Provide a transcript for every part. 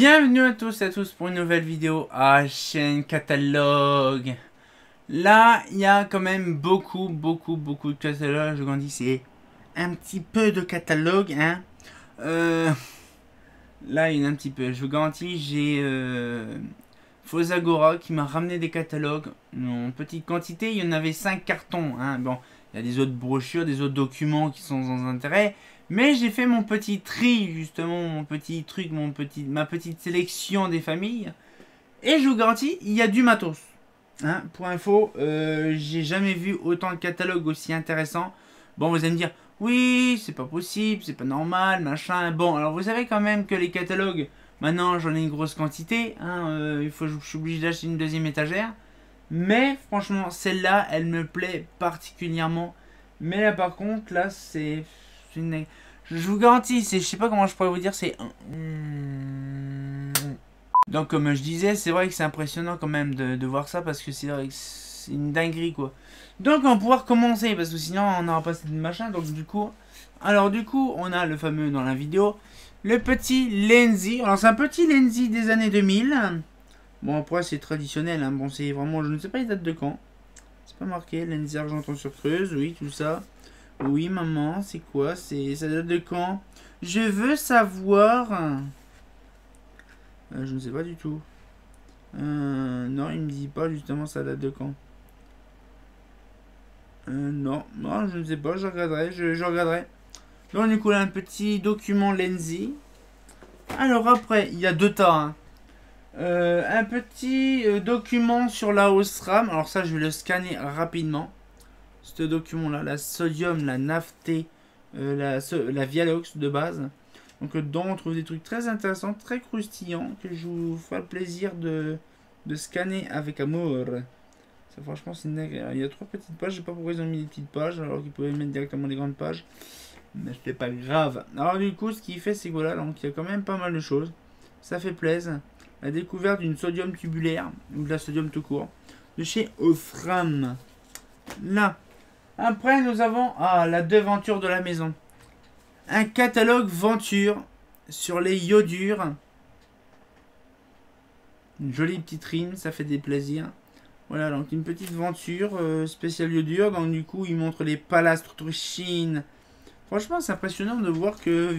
Bienvenue à tous et à tous pour une nouvelle vidéo à chaîne catalogue. Là, il y a quand même beaucoup de catalogues. Je vous dis, c'est un petit peu de catalogue, hein. Là, il y en a un petit peu. Je vous garantis, j'ai Fosagora qui m'a ramené des catalogues en petite quantité. Il y en avait 5 cartons, hein. Bon, il y a des autres brochures, des autres documents qui sont sans intérêt. Mais j'ai fait mon petit tri, justement, mon petit truc, ma petite sélection des familles. Et je vous garantis, il y a du matos. Hein, pour info, j'ai jamais vu autant de catalogues aussi intéressants. Bon, vous allez me dire, oui, c'est pas possible, c'est pas normal, machin. Bon, alors vous savez quand même que les catalogues, maintenant j'en ai une grosse quantité. Hein, je suis obligé d'acheter une deuxième étagère. Mais franchement, celle-là, elle me plaît particulièrement. Mais là, par contre, là, c'est une... Je vous garantis, je sais pas comment je pourrais vous dire, c'est... Donc comme je disais, c'est vrai que c'est impressionnant quand même de voir ça, parce que c'est vrai que c'est une dinguerie quoi. Donc on va pouvoir commencer, parce que sinon on n'aura pas cette machin, donc du coup... Alors du coup, on a le fameux dans la vidéo, le petit Lenzi. Alors c'est un petit Lenzi des années 2000. Bon après c'est traditionnel, hein. Bon c'est vraiment, je ne sais pas les dates de quand. C'est pas marqué, Lenzi Argenton sur Creuse, oui tout ça. Oui, maman, c'est quoi? Ça date de quand? Je veux savoir. Je ne sais pas du tout. Non, il me dit pas justement ça date de quand. Non, je ne sais pas, je regarderai, je regarderai. Donc du coup, là, un petit document Lenzi. Alors après, il y a deux tas. Hein. Un petit document sur la Osram. Alors ça, je vais le scanner rapidement. Ce document-là, la sodium, la naphté, la Vialox de base. Donc dedans, on trouve des trucs très intéressants, très croustillants, que je vous ferai le plaisir de scanner avec amour. Ça, franchement, c'est une... Il y a 3 petites pages, je sais pas pourquoi ils ont mis des petites pages, alors qu'ils pouvaient mettre directement des grandes pages. Mais c'était pas grave. Alors du coup, ce qu'il fait, c'est que voilà, donc il y a quand même pas mal de choses. Ça fait plaisir. La découverte d'une sodium tubulaire, ou de la sodium tout court, de chez Osram. Là. Après, nous avons la devanture de la maison. Un catalogue Venture sur les iodures. Une jolie petite rime, ça fait des plaisirs. Voilà, donc une petite Venture spéciale iodure. Donc du coup, il montre les palastres Truchine. Franchement, c'est impressionnant de voir que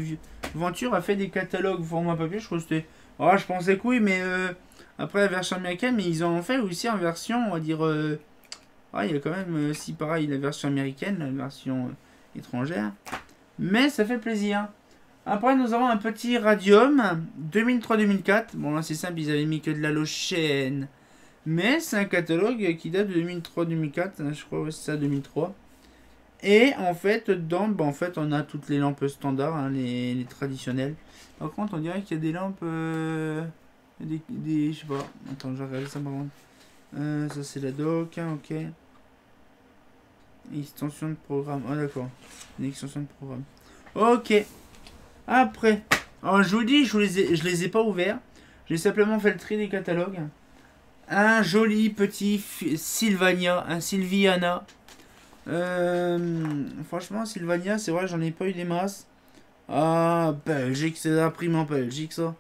Venture a fait des catalogues format papier. Je crois que c'était... Oh, je pensais que oui, mais après la version américaine, mais ils en ont fait aussi en version, on va dire... il y a quand même, si pareil, la version américaine, la version étrangère. Mais ça fait plaisir. Après, nous avons un petit Radium 2003-2004. Bon, là, c'est simple, ils avaient mis que de l'halogène. Mais c'est un catalogue qui date de 2003-2004. Je crois que c'est ça, 2003. Et en fait, dedans, en fait, on a toutes les lampes standards, hein, les traditionnelles. Par contre, on dirait qu'il y a des lampes... je sais pas. Attends, je vais regarder ça par contre. Ça, c'est la doc, hein, ok. Extension de programme. Ah, d'accord. Une extension de programme. Ok. Après. Alors, je vous dis, je les ai pas ouverts. J'ai simplement fait le tri des catalogues. Un joli petit Sylvania. Un Sylviana. Franchement, Sylvania, c'est vrai, j'en ai pas eu des masses. Ah, Belgique, c'est la prime en Belgique, ça.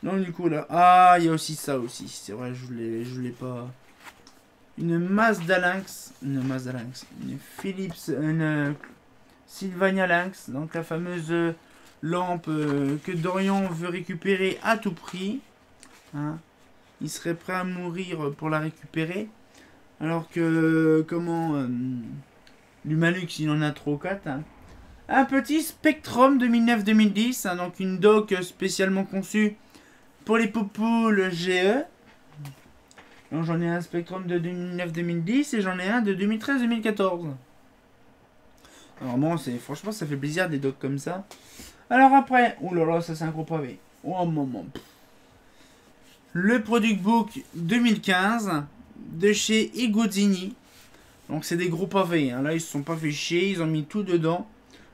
Donc, du coup, là. Ah, il y a aussi ça aussi. C'est vrai, je l'ai pas. Une Mazda Lynx, une Philips, une Sylvania Lynx, donc la fameuse lampe que Dorian veut récupérer à tout prix. Hein. Il serait prêt à mourir pour la récupérer. Alors que, l'Humalux, il en a 3 ou 4. Hein. Un petit Spectrum 2009-2010, hein, donc une dock spécialement conçue pour les poupoules GE. Donc j'en ai un Spectrum de 2009-2010 et j'en ai un de 2013-2014. Alors bon, franchement, ça fait plaisir des docks comme ça. Alors après, oulala, ça c'est un gros pavé. Oh maman. Le Product Book 2015 de chez Egozzini. Donc c'est des gros pavés. Hein. Là, ils se sont pas fait chier, ils ont mis tout dedans.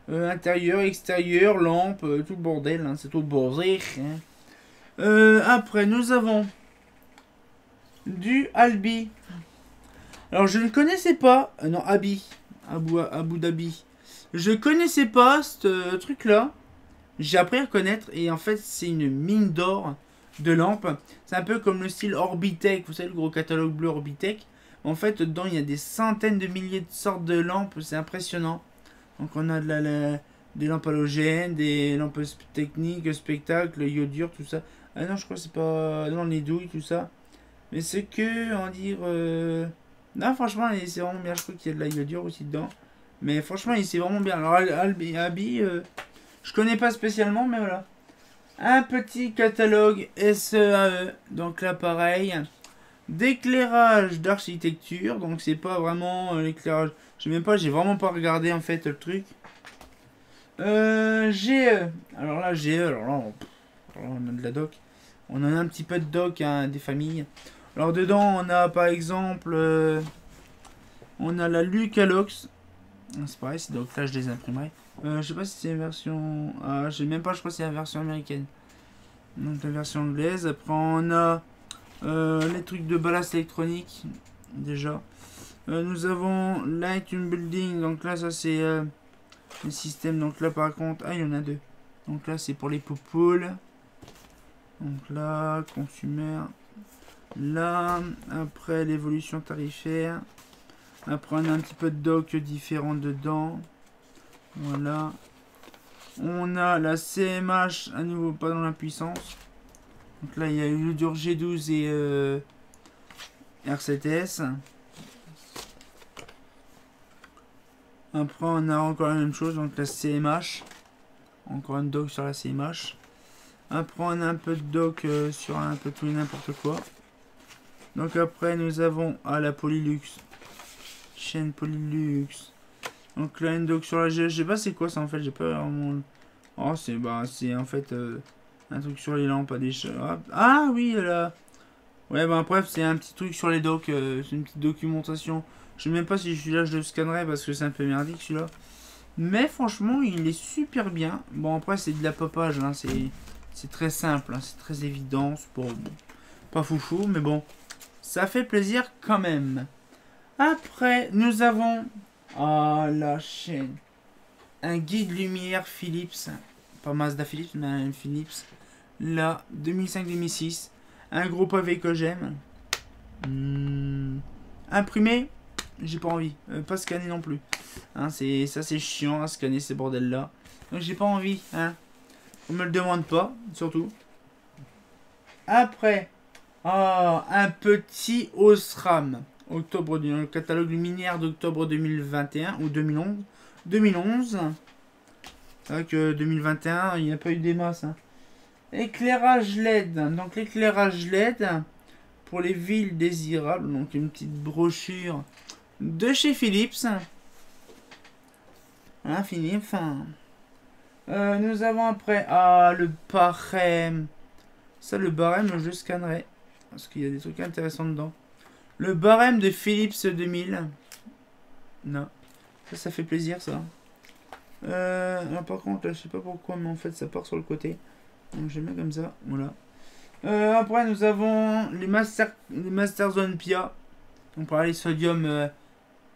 Intérieur, extérieur, lampe, tout le bordel. Hein. C'est tout le bordel. Hein. Après, nous avons... du Albi. Alors je ne connaissais pas. Non, Abu Dhabi. Je connaissais pas ce truc là. J'ai appris à connaître. Et en fait c'est une mine d'or. de lampes. C'est un peu comme le style Orbitech, vous savez le gros catalogue bleu Orbitech. En fait, dedans il y a des centaines de milliers de sortes de lampes, c'est impressionnant. Donc on a des lampes halogènes, des lampes techniques, spectacle, iodure, tout ça. Ah non, je crois que c'est pas... Non, les douilles, tout ça. Mais c'est que, on dire... Non, franchement, c'est vraiment bien. Je crois qu'il y a de la iodure aussi dedans. Mais franchement, c'est vraiment bien. Alors, Albi, je connais pas spécialement, mais voilà. Un petit catalogue SEAE. Donc là, pareil. D'éclairage d'architecture. Donc, c'est pas vraiment l'éclairage. Je sais même pas, j'ai vraiment pas regardé en fait le truc. GE. Alors là, GE, alors là, on a de la doc. On en a un petit peu de doc, hein, des familles. Alors dedans, on a par exemple, on a la Lucalox. C'est pareil, c'est donc là je les imprimerai. Je sais pas si c'est une version, je sais même pas, je crois que c'est la version américaine. Donc la version anglaise. Après on a les trucs de ballast électronique déjà. Nous avons Light in Building. Donc là ça c'est le système. Donc là par contre, il y en a deux. Donc là c'est pour les poupoules. Donc là consumer. Là, après l'évolution tarifaire. Après, on a un petit peu de doc différent dedans. Voilà. On a la CMH, à nouveau pas dans la puissance. Donc là, il y a eu l'Udur G12 et R7S. Après, on a encore la même chose, donc la CMH. Encore un doc sur la CMH. Après, on a un peu de doc sur un peu tout et n'importe quoi. Donc après nous avons la Polylux. Chaîne Polylux. Donc là une doc sur la GE. Je sais pas c'est quoi ça en fait. J'ai pas vraiment... Oh c'est en fait un truc sur les lampes à des... Ah oui là. Ouais bref c'est un petit truc sur les docs. C'est une petite documentation. Je sais même pas si celui-là je le scannerai parce que c'est un peu merdique celui-là. Mais franchement il est super bien. Bon après c'est de la papage. Hein. C'est très simple. Hein. C'est très évident. C'est pas foufou mais bon. Ça fait plaisir quand même. Après, nous avons la chaîne. Un guide lumière Philips. Pas Mazda Philips, mais un Philips. Là, 2005-2006. Un gros pavé que j'aime. Imprimé, j'ai pas envie. Pas scanner non plus. Hein, ça c'est chiant à scanner ces bordels là. Donc j'ai pas envie. Hein. On me le demande pas, surtout. Après. Un petit Osram. Octobre le catalogue luminaire d'octobre 2021 ou 2011. 2011. C'est vrai que 2021, il n'y a pas eu des masses. Hein. Éclairage LED. Donc l'éclairage LED pour les villes désirables. Donc une petite brochure de chez Philips. Hein, Philips. Nous avons après le barème. Ça, le barème, je scannerai. Parce qu'il y a des trucs intéressants dedans. Le barème de Philips 2000. Non. Ça fait plaisir, ça. Là, par contre, là, je sais pas pourquoi, mais en fait, ça part sur le côté. Donc, je mets comme ça. Voilà. Après, nous avons les Master Zone PIA. On parle les sodium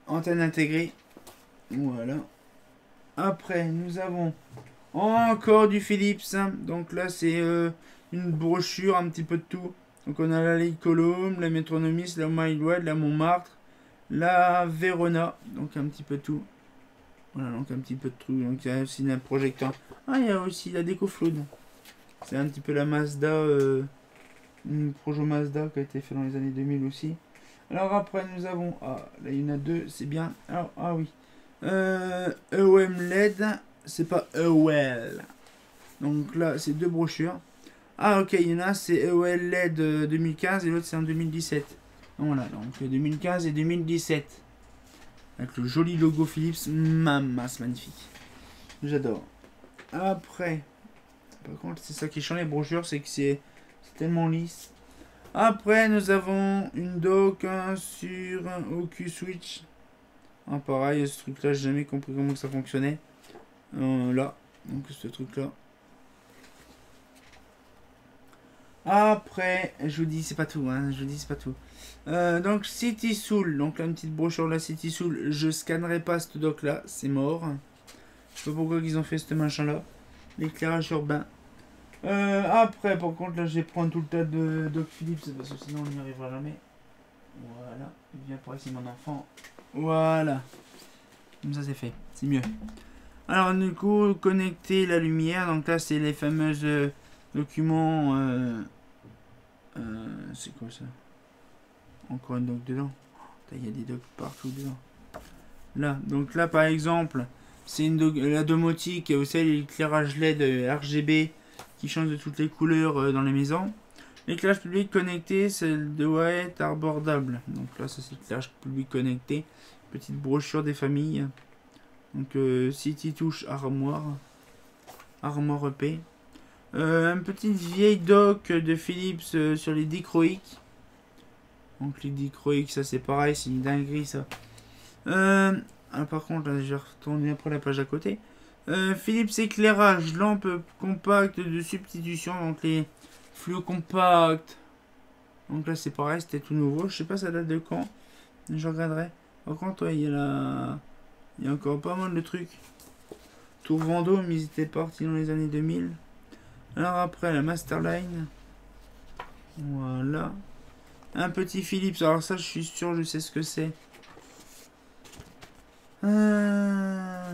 antenne intégrée. Voilà. Après, nous avons encore du Philips. Donc là, c'est une brochure, un petit peu de tout. Donc on a la Lille Colombe, la Métronomiste, la Maïloued, la Montmartre, la Verona, donc un petit peu tout. Voilà, donc un petit peu de trucs. Donc il y a aussi un projecteur. Il y a aussi la déco Flood. C'est un petit peu la Mazda, une projet Mazda qui a été fait dans les années 2000 aussi. Alors après nous avons, là il y en a deux, c'est bien. Alors, oui. EOM LED, c'est pas EOL. Donc là c'est deux brochures. Ok, il y en a, c'est EOL LED 2015 et l'autre c'est en 2017. Voilà, donc 2015 et 2017. Avec le joli logo Philips. Maman, c'est magnifique. J'adore. Après, par contre, c'est ça qui change les brochures, c'est que c'est tellement lisse. Après, nous avons une doc sur OQ Switch. Pareil, ce truc-là, j'ai jamais compris comment ça fonctionnait. Là, donc ce truc-là. Après, je vous dis, c'est pas tout, hein, je vous dis, c'est pas tout. Donc, City Soul, donc là, une petite brochure de la City Soul, je scannerai pas ce doc-là, c'est mort. Je sais pas pourquoi ils ont fait ce machin-là. L'éclairage urbain. Après, par contre, là, je vais prendre tout le tas de Doc Philips parce que sinon on n'y arrivera jamais. Voilà, viens par ici, mon enfant. Voilà, comme ça c'est fait, c'est mieux. Alors, du coup, connecter la lumière. Donc là, c'est les fameuses documents. C'est quoi ça? Encore une doc dedans. Il y a des docs partout dedans. Là, donc là, par exemple, c'est la domotique. Vous savez, l'éclairage LED RGB qui change de toutes les couleurs dans les maisons. L'éclairage public connecté, ça doit être abordable. Donc là, ça c'est l'éclairage public connecté. Petite brochure des familles. Donc si tu touches armoire EP. Une petite vieille doc de Philips sur les dichroïques. Donc les dichroïques, ça c'est pareil, c'est une dinguerie ça. Par contre, là, je vais retourner après la page à côté. Philips éclairage, lampe compacte de substitution, donc les fluo compacts. Donc là c'est pareil, c'était tout nouveau. Je sais pas ça date de quand. Je regarderai. Par contre, ouais, il y a encore pas mal de trucs. Tour Vendôme, ils étaient partis dans les années 2000. Alors après, la Masterline. Voilà. Un petit Philips. Alors ça, je suis sûr, je sais ce que c'est. Là.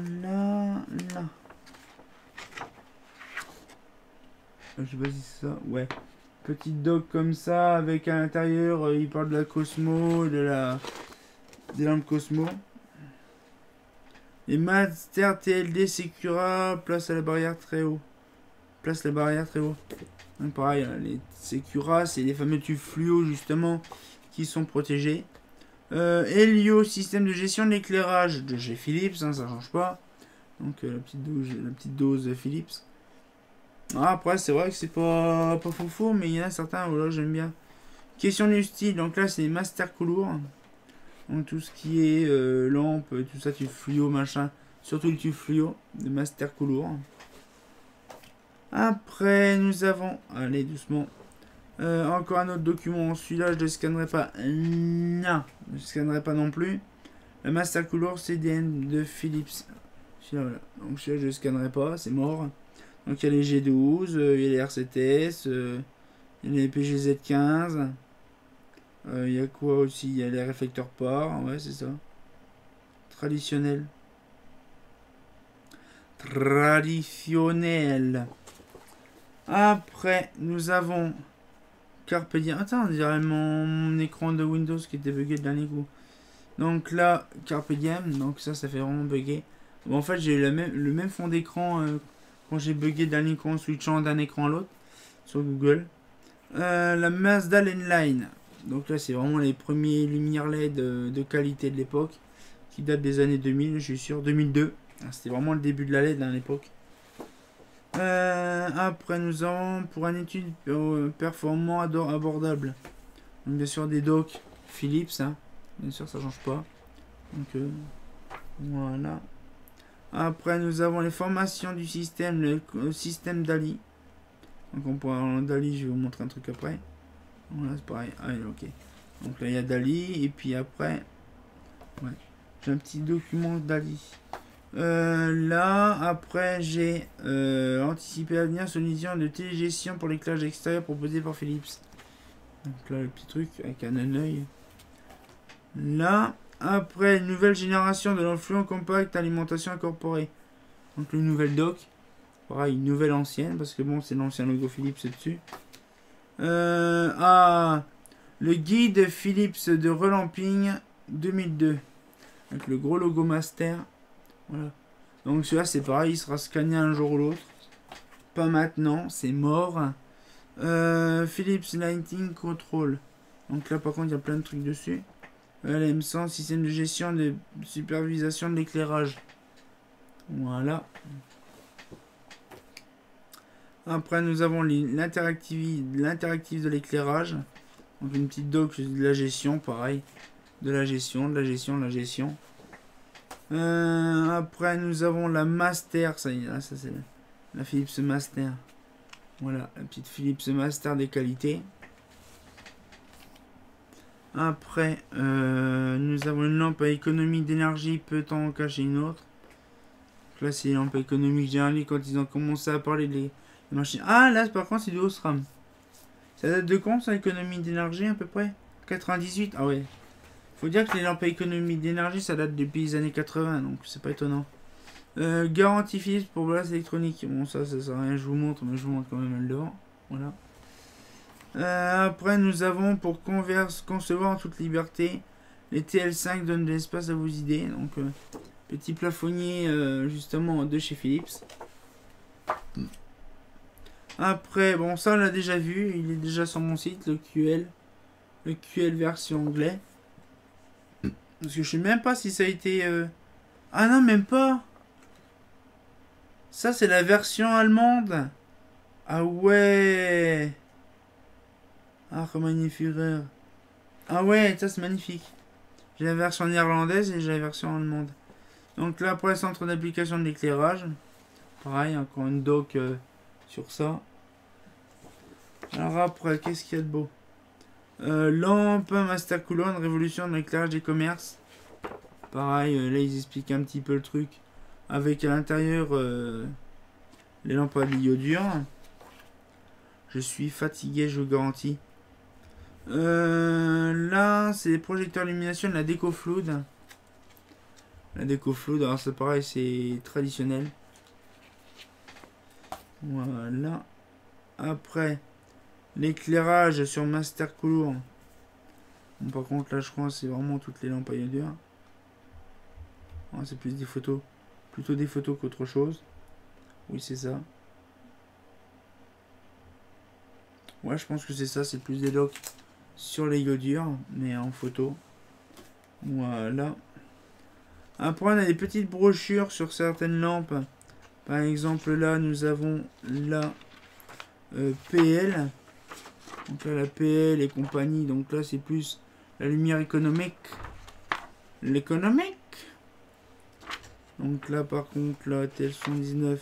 Je sais pas si c'est ça. Ouais. Petite dock comme ça, avec à l'intérieur, il parle de la Cosmo, des lampes Cosmo. Les Master TLD Secura, place la barrière très haut. Donc pareil, les Secura, c'est les fameux tubes fluo justement qui sont protégés. Helio, système de gestion de l'éclairage de chez Philips, hein, ça change pas. Donc la petite dose Philips. Après, c'est vrai que c'est pas fou, mais il y en a certains, voilà, j'aime bien. Question du style, donc là c'est les Master Color. Donc tout ce qui est lampe, tout ça, tube fluo, machin. Surtout le tube fluo de Master Color. Après, nous avons... Allez, doucement. Encore un autre document. Celui-là, je ne le scannerai pas. Non, je ne le scannerai pas non plus. Le Master Color CDN de Philips. Celui-là, voilà. Donc celui-là, je ne le scannerai pas, c'est mort. Donc il y a les G12, il y a les RCTS, il y a les PGZ15. Il y a quoi aussi? Il y a les réflecteurs par. Ouais, c'est ça. Traditionnel. Après, nous avons Carpe Diem. Attends, on dirait mon écran de Windows qui était bugué le dernier coup. Donc là, Carpe Diem. Donc ça fait vraiment bugger. Bon, en fait, j'ai eu le même fond d'écran quand j'ai bugué le dernier coup en switchant d'un écran à l'autre sur Google. La Mazda Line. Donc là, c'est vraiment les premiers lumières LED de qualité de l'époque qui datent des années 2000, je suis sûr. 2002. C'était vraiment le début de la LED à l'époque. Après, nous avons pour une étude performant abordable. Donc, bien sûr, des docks Philips. Hein. Bien sûr, ça change pas. Donc, voilà. Après, nous avons les formations du système, le système DALI. Donc, on pourra en DALI, je vais vous montrer un truc après. Voilà, c'est pareil. Allez, ok. Donc, là, il y a DALI. Et puis après, ouais. J'ai un petit document DALI. Là, après, j'ai anticipé à venir solution de télégestion pour l'éclairage extérieur proposé par Philips. Donc là, le petit truc avec un œil. Là, après, une nouvelle génération de l'influent compact alimentation incorporée. Donc, une nouvelle dock. Pareil, une nouvelle ancienne, parce que bon, c'est l'ancien logo Philips dessus. Le guide Philips de relamping 2002. Avec le gros logo Master. Voilà. Donc celui-là c'est pareil, il sera scanné un jour ou l'autre. Pas maintenant, c'est mort. Philips Lighting Control. Donc là par contre il y a plein de trucs dessus. LM100, système de gestion de supervision de l'éclairage. Voilà. Après nous avons l'interactif de l'éclairage. Donc une petite doc de la gestion, pareil. De la gestion. Après nous avons la Master, ça y est, là, ça c'est la Philips Master. Voilà, la petite Philips Master des qualités. Après, nous avons une lampe à économie d'énergie, peut-on en cacher une autre? Donc là c'est une lampe à économie générale. Quand ils ont commencé à parler des Machine. Ah, là, par contre, c'est du Osram. Ça date de quand, ça, économie d'énergie, à peu près? 98. Ah ouais. Faut dire que les lampes à économie d'énergie, ça date depuis les années 80, donc c'est pas étonnant. Garantie Philips pour glace électronique. Bon, ça sert à rien, je vous montre, mais je vous montre quand même le devant. Voilà. Après, nous avons pour concevoir en toute liberté. Les TL5 donnent de l'espace à vos idées. Donc, petit plafonnier, justement, de chez Philips. Après, bon, ça, on l'a déjà vu. Il est déjà sur mon site, le QL. Le QL version anglais. Parce que je sais même pas si ça a été... Ah non, même pas. Ça, c'est la version allemande. Ah ouais. Ah, magnifique. Ah ouais, ça, c'est magnifique. J'ai la version néerlandaise et j'ai la version allemande. Donc là, pour le centre d'application de l'éclairage. Pareil, encore une doc sur ça. Alors après, qu'est-ce qu'il y a de beau? Lampe Master Coulon, révolution de l'éclairage des commerces. Pareil, là ils expliquent un petit peu le truc. Avec à l'intérieur les lampes à iodure. Je suis fatigué, je vous garantis. Là, c'est les projecteurs illumination de la déco fluide. La déco fluide, alors c'est pareil, c'est traditionnel. Voilà. Après, l'éclairage sur Master Couleur. Bon, par contre, là, je crois que c'est vraiment toutes les lampes à iodure. Oh, c'est plus des photos. Plutôt des photos qu'autre chose. Oui, c'est ça. Ouais, je pense que c'est ça. C'est plus des docs sur les iodures, mais en photo. Voilà. Après, on a des petites brochures sur certaines lampes. Par exemple, là, nous avons la PL. Donc là, la PL et compagnie. Donc là, c'est plus la lumière économique. L'économique. Donc là, par contre, la TL119.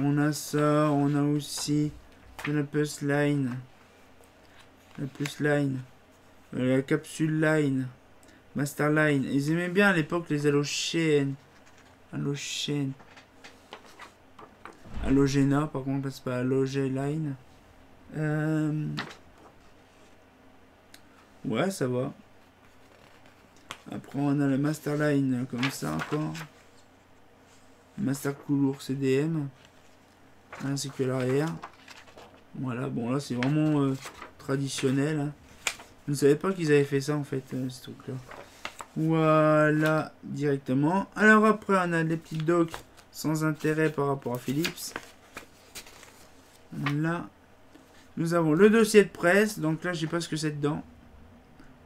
On a ça. On a aussi la Plus Line. La Plus Line. La Capsule Line. Master Line. Ils aimaient bien à l'époque les halogènes. Halogènes. Halogéna, par contre, là, c'est pas Halogéline. Ouais, ça va. Après, on a la Master Line comme ça encore. Master Couleur CDM. Ainsi que l'arrière. Voilà, bon, là, c'est vraiment traditionnel. Hein. Je ne savais pas qu'ils avaient fait ça, en fait, ce truc-là. Voilà, directement. Alors, après, on a des petites docks sans intérêt par rapport à Philips. Là, nous avons le dossier de presse. Donc là, je sais pas ce que c'est dedans.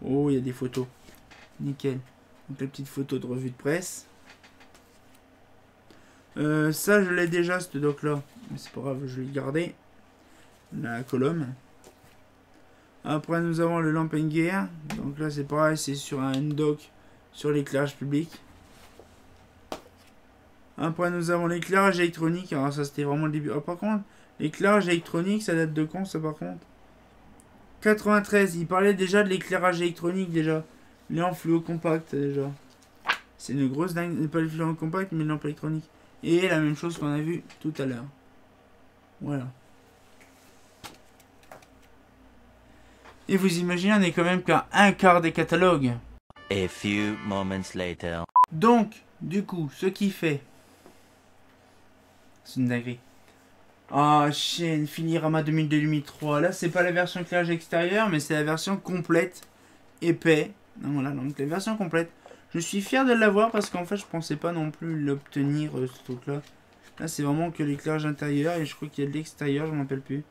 Oh, il y a des photos. Nickel. Donc la petite photo de revue de presse. Ça, je l'ai déjà, cette doc-là. Mais c'est pas grave, je vais garder. La colonne. Après, nous avons le Lampengear. Donc là, c'est pareil, c'est sur un doc sur l'éclairage public. Après, nous avons l'éclairage électronique. Alors ça, c'était vraiment le début. Oh, par contre, l'éclairage électronique, ça date de quand, ça, par contre? 93, il parlait déjà de l'éclairage électronique, déjà. Les lampes fluo compact, déjà. C'est une grosse dingue. Pas les fluo compact, mais les lampes électroniques. Et la même chose qu'on a vu tout à l'heure. Voilà. Et vous imaginez, on est quand même qu'à un quart des catalogues. A few moments later. Donc, du coup, ce qui fait... C'est une dinguerie. Ah, chaîne, Finirama 2002-2003. Là, c'est pas la version éclairage extérieur, mais c'est la version complète, épais. Donc, voilà, donc la version complète. Je suis fier de l'avoir parce qu'en fait, je pensais pas non plus l'obtenir, ce truc-là. Là, c'est vraiment que l'éclairage intérieur et je crois qu'il y a de l'extérieur, je m'en rappelle plus.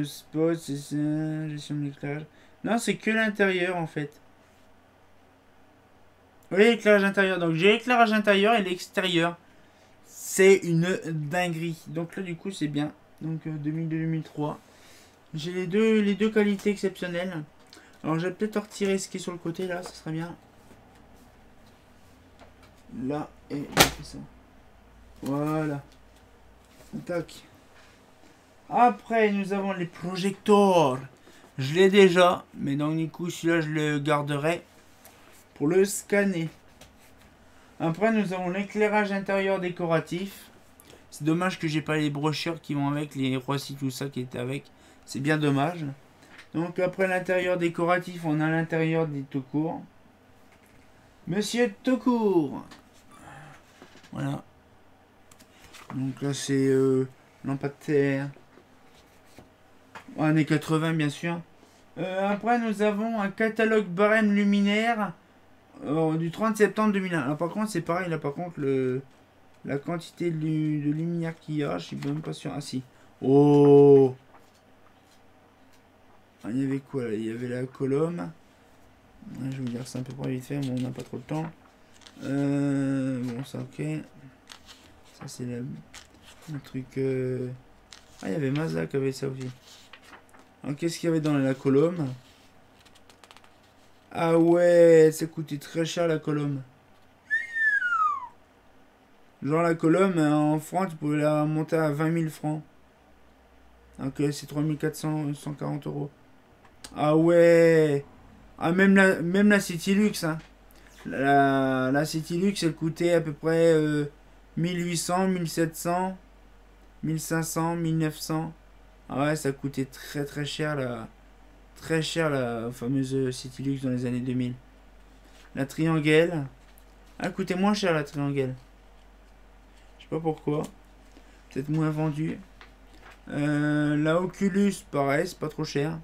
Spot, c'est ça, gestion de l'éclairage. Non, c'est que l'intérieur en fait. Oui, l'éclairage intérieur. Donc, j'ai l'éclairage intérieur et l'extérieur. C'est une dinguerie. Donc là, du coup, c'est bien. Donc 2002-2003. J'ai les deux qualités exceptionnelles. Alors, je vais peut-être retirer ce qui est sur le côté là, ça serait bien. Là, et on fait ça. Voilà. Tac. Après, nous avons les projecteurs. Je l'ai déjà, mais donc du coup, celui-là, je le garderai pour le scanner. Après, nous avons l'éclairage intérieur décoratif. C'est dommage que j'ai pas les brochures qui vont avec, les Roissy, tout ça qui était avec. C'est bien dommage. Donc après l'intérieur décoratif, on a l'intérieur des Tocourt. Monsieur Tocourt. Voilà. Donc là c'est lampadaire. Années 80 bien sûr. Après nous avons un catalogue barème luminaire du 30 septembre 2001. Là par contre c'est pareil, là par contre la quantité de lumière qu'il y a, je suis même pas sûr. Ah si. Oh, ah, il y avait quoi là? Il y avait la colonne. Je vais vous dire ça un peu plus vite fait, mais on n'a pas trop de temps. Bon ça ok. Ça c'est le truc... Ah il y avait Mazda qui avait ça aussi. Alors qu'est-ce qu'il y avait dans la colonne? Ah ouais, ça coûtait très cher la colonne. Genre la colonne en francs, tu pouvais la monter à 20 000 francs. Donc c'est 140 euros. Ah ouais. Ah même la Citylux. Hein. La Citylux elle coûtait à peu près 1800, 1700, 1500, 1900. Ah ouais ça coûtait très très cher la fameuse Citylux dans les années 2000. La Triangle. Elle coûtait moins cher la Triangle. Je sais pas pourquoi. Peut-être moins vendu. La Oculus, pareil, c'est pas trop cher.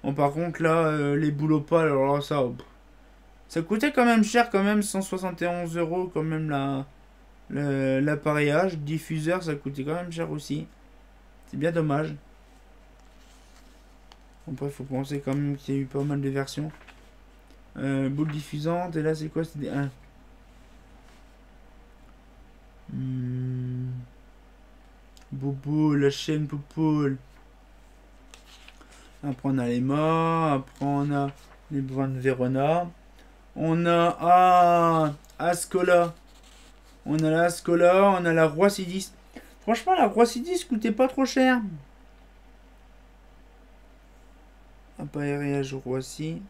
Bon, par contre, là, les boulots pâles, alors là, ça coûtait quand même cher, quand même, 171 euros, quand même, l'appareillage. Diffuseur, ça coûtait quand même cher aussi. C'est bien dommage. Après, il faut penser quand même qu'il y a eu pas mal de versions. Boule diffusante, et là, c'est quoi? C'est des 1. Bobo, la chaîne Popoule. Après on a les morts, après on a les brins de Verona. On a Ascola. On a la Ascola, on a la Roissy 10. Franchement la Roissy 10 coûtait pas trop cher. Appareillage Roissy.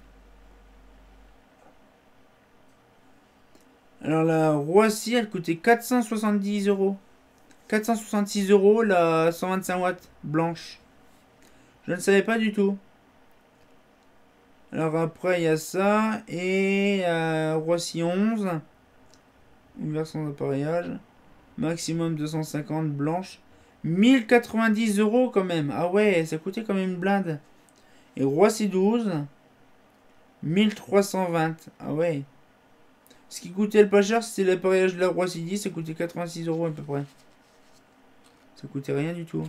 Alors la Roissy elle coûtait 470 euros. 466 euros la 125 watts blanche. Je ne savais pas du tout. Alors après il y a ça. Et Roissy 11. Une version d'appareillage. Maximum 250 blanche. 1090 euros quand même. Ah ouais, ça coûtait quand même une blinde. Et Roissy 12. 1320. Ah ouais. Ce qui coûtait le pas cher, c'était l'appareillage de la Roissy 10. Ça coûtait 86 euros à peu près. Ça coûtait rien du tout.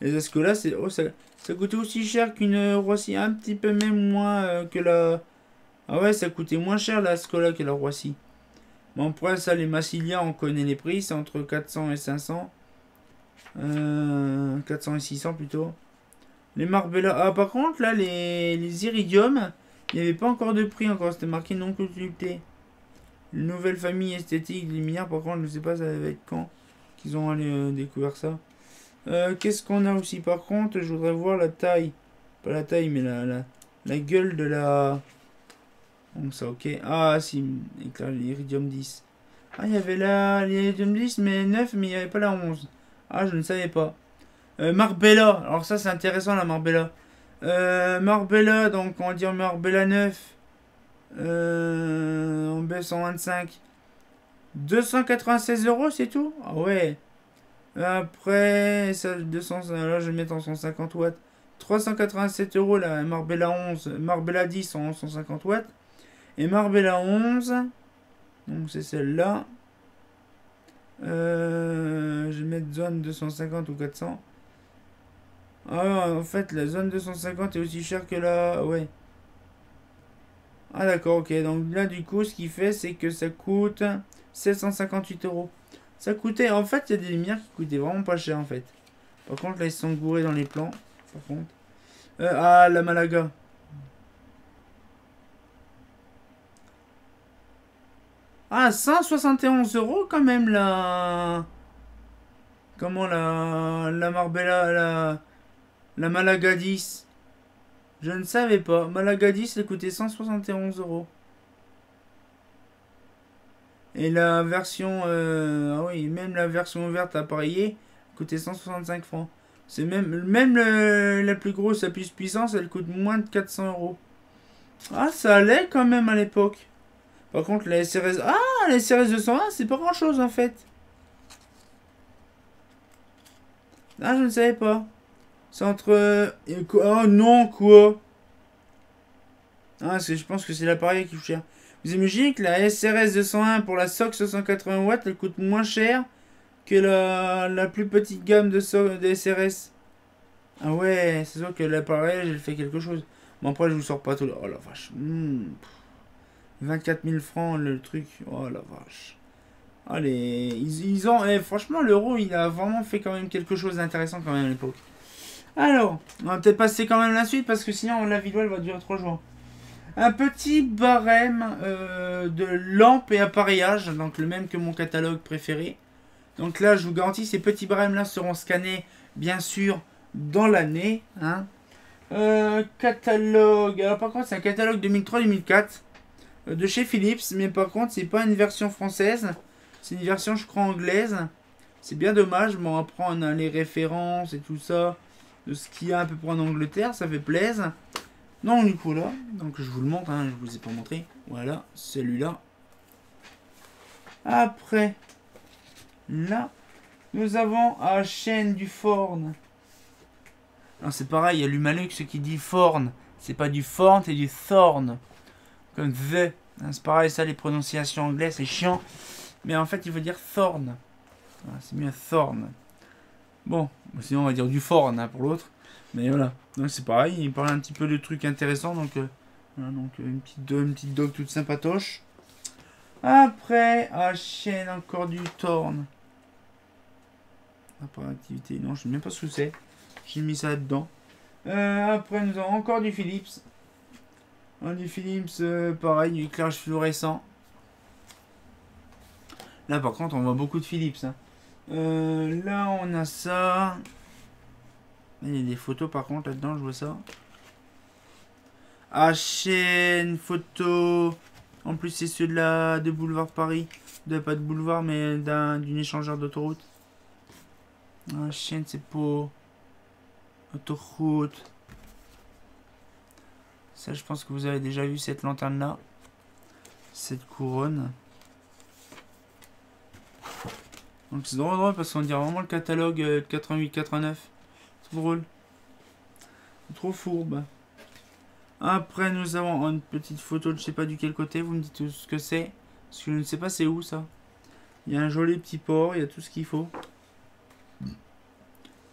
Les Ascola, c'est ça coûtait aussi cher qu'une Roissy, un petit peu même moins que la. Ah ouais, ça coûtait moins cher la Ascola que la Roissy. Bon après ça, les Massilia, on connaît les prix, c'est entre 400 et 500. 400 et 600 plutôt. Les Marbella. Ah par contre là, les Iridium, il n'y avait pas encore de prix encore, c'était marqué non consulté. Nouvelle famille esthétique des luminaires, par contre je ne sais pas ça va être quand qu'ils ont découvert ça. Qu'est-ce qu'on a aussi par contre? Je voudrais voir la taille. Pas la taille, mais la gueule de la... Donc ça, ok. Ah, si, l'Iridium 10. Ah, il y avait l'Iridium 10, mais 9, mais il n'y avait pas la 11. Ah, je ne savais pas. Marbella. Alors ça, c'est intéressant, la Marbella. Marbella, donc on va dire Marbella 9. En B125. 296 euros, c'est tout? Ah ouais. Après, ça, 200, là je vais mettre en 150 watts. 387 euros la Marbella 11, Marbella 10 en 150 watts. Et Marbella 11, donc c'est celle-là. Je vais mettre zone 250 ou 400. Ah, en fait, la zone 250 est aussi chère que la. Ouais. Ah, d'accord, ok. Donc là, du coup, ce qui fait, c'est que ça coûte 758 euros. Ça coûtait, en fait, il y a des lumières qui coûtaient vraiment pas cher en fait. Par contre, là, ils sont gourés dans les plans. Par contre. Ah, la Malaga. Ah, 171 euros quand même, la. Comment la Marbella, la Malaga 10. Je ne savais pas. Malaga 10, elle coûtait 171 euros. Et la version... ah oui, même la version verte appareillée coûtait 165 francs. C'est la plus grosse, la plus puissance, elle coûte moins de 400 euros. Ah, ça allait quand même à l'époque. Par contre, la SRS... Ah, la SRS 201, c'est pas grand chose en fait. Ah, je ne savais pas. C'est entre... Oh non, quoi. Ah, parce que je pense que c'est l'appareil qui coûte cher. Vous imaginez que la SRS 201 pour la SOC 680 watts, elle coûte moins cher que la plus petite gamme de SRS. Ah ouais, c'est sûr que l'appareil, j'ai fait quelque chose. Bon, après, je vous sors pas tout. Oh la vache. 24 000 francs le truc. Oh la vache. Allez, ils ont. Franchement, l'euro, il a vraiment fait quand même quelque chose d'intéressant quand même à l'époque. Alors, on va peut-être passer quand même la suite parce que sinon la vidéo elle va durer 3 jours. Un petit barème de lampes et appareillage, donc le même que mon catalogue préféré. Donc là, je vous garantis, ces petits barèmes là seront scannés bien sûr dans l'année. Hein. Catalogue, alors par contre c'est un catalogue 2003-2004 de chez Philips, mais par contre c'est pas une version française, c'est une version je crois anglaise. C'est bien dommage, bon après on a les références et tout ça de ce qu'il y a à peu près en Angleterre, ça fait plaisir. Non, du coup là, donc je vous le montre, hein, je vous ai pas montré. Voilà, celui-là. Après, là, nous avons la chaîne du Forn. Alors c'est pareil, il y a l'Humalux qui dit Forn. C'est pas du Forn, c'est du Thorn. Comme The. C'est pareil, ça, les prononciations anglaises, c'est chiant. Mais en fait, il veut dire Thorn. Voilà, c'est mieux Thorn. Bon, sinon on va dire du Forn hein, pour l'autre. Mais voilà, donc c'est pareil, il parle un petit peu de trucs intéressants, donc, voilà, donc une petite doc toute sympatoche. Après, chaîne encore du Thorn. Après activité, non, je sais même pas ce que c'est. J'ai mis ça dedans. Après, nous avons encore du Philips. Du Philips, pareil, du éclairage fluorescent. Là, par contre, on voit beaucoup de Philips. Hein. Là, on a ça. Il y a des photos par contre là-dedans, je vois ça. Chaîne, photo. En plus, c'est ceux de Boulevard Paris. Pas de boulevard, mais d'une échangeur d'autoroute. Chaîne, c'est pour autoroute. Ça, je pense que vous avez déjà vu cette lanterne-là. Cette couronne. Donc, c'est drôle parce qu'on dirait vraiment le catalogue 88-89. C'est drôle. C'est trop fourbe. Après, nous avons une petite photo de je sais pas du quel côté. Vous me dites tout ce que c'est. Parce que je ne sais pas c'est où ça. Il y a un joli petit port. Il y a tout ce qu'il faut.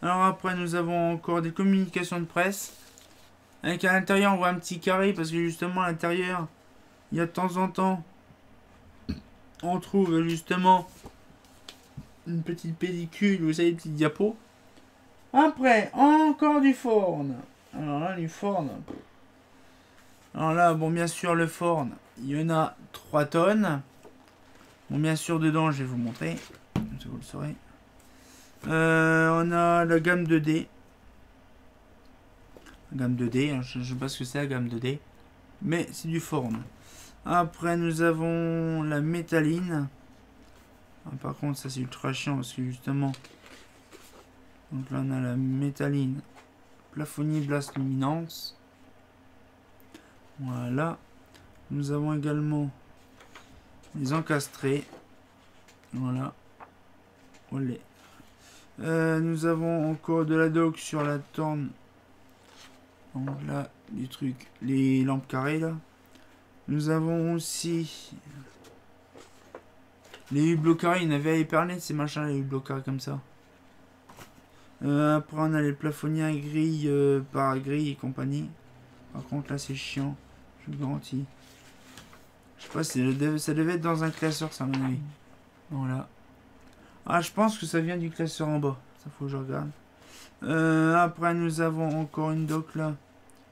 Alors après, nous avons encore des communications de presse. Avec à l'intérieur, on voit un petit carré. Parce que justement, à l'intérieur, il y a de temps en temps, on trouve justement une petite pellicule. Vous savez, une petite diapo. Après, encore du Forn. Alors là, du Forn. Alors là, bon, bien sûr, le Forn, il y en a 3 tonnes. Bon, bien sûr, dedans, je vais vous montrer. Comme ça, vous le saurez. On a la gamme 2D. La gamme 2D, hein, je ne sais pas ce que c'est la gamme 2D. Mais c'est du Forn. Après, nous avons la métalline. Par contre, ça, c'est ultra chiant parce que justement... Donc là, on a la métalline. Plafonnier Blast Luminance. Voilà. Nous avons également les encastrés. Voilà. Olé. Nous avons encore de la doc sur la torne. Donc là, du truc. Les lampes carrées là. Nous avons aussi les hublots carrés. Il y en avait à éperler de ces machins, les hublots carrés comme ça. Après, on a les plafonniers à grille par grille et compagnie. Par contre, là, c'est chiant. Je vous garantis. Je sais pas, ça devait être dans un classeur, ça, à mon avis. Voilà. Je pense que ça vient du classeur en bas. Ça, faut que je regarde. Après, nous avons encore une doc, là.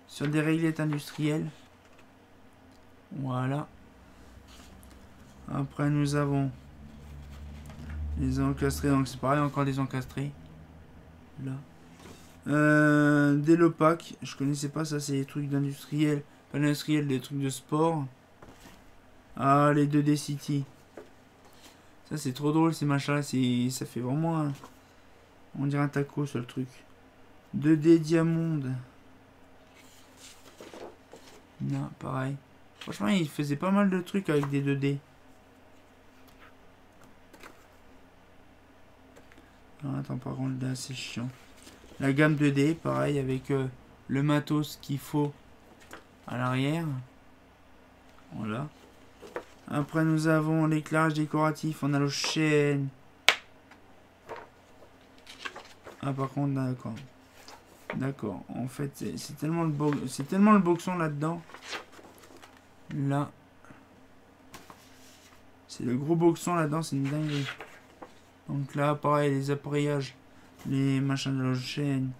Sur des réglettes industrielles. Voilà. Après, nous avons les encastrés. Donc, c'est pareil, encore des encastrés. Là. Des Lopac. Je connaissais pas ça, c'est des trucs d'industriel. Pas d'industriel, des trucs de sport. Les 2D City. Ça c'est trop drôle ces machins là, ça fait vraiment un... On dirait un taco sur le truc. 2D diamond. Non, pareil. Franchement il faisait pas mal de trucs avec des 2D. Non, attends, par contre là c'est chiant. La gamme 2D, pareil avec le matos qu'il faut à l'arrière. Voilà. Après nous avons l'éclairage décoratif en halogène. Ah par contre d'accord. D'accord. En fait c'est tellement le boxon là-dedans. Là. C'est le gros boxon là-dedans, c'est une dinguerie. Donc là pareil les appareillages, les machins d'halogène.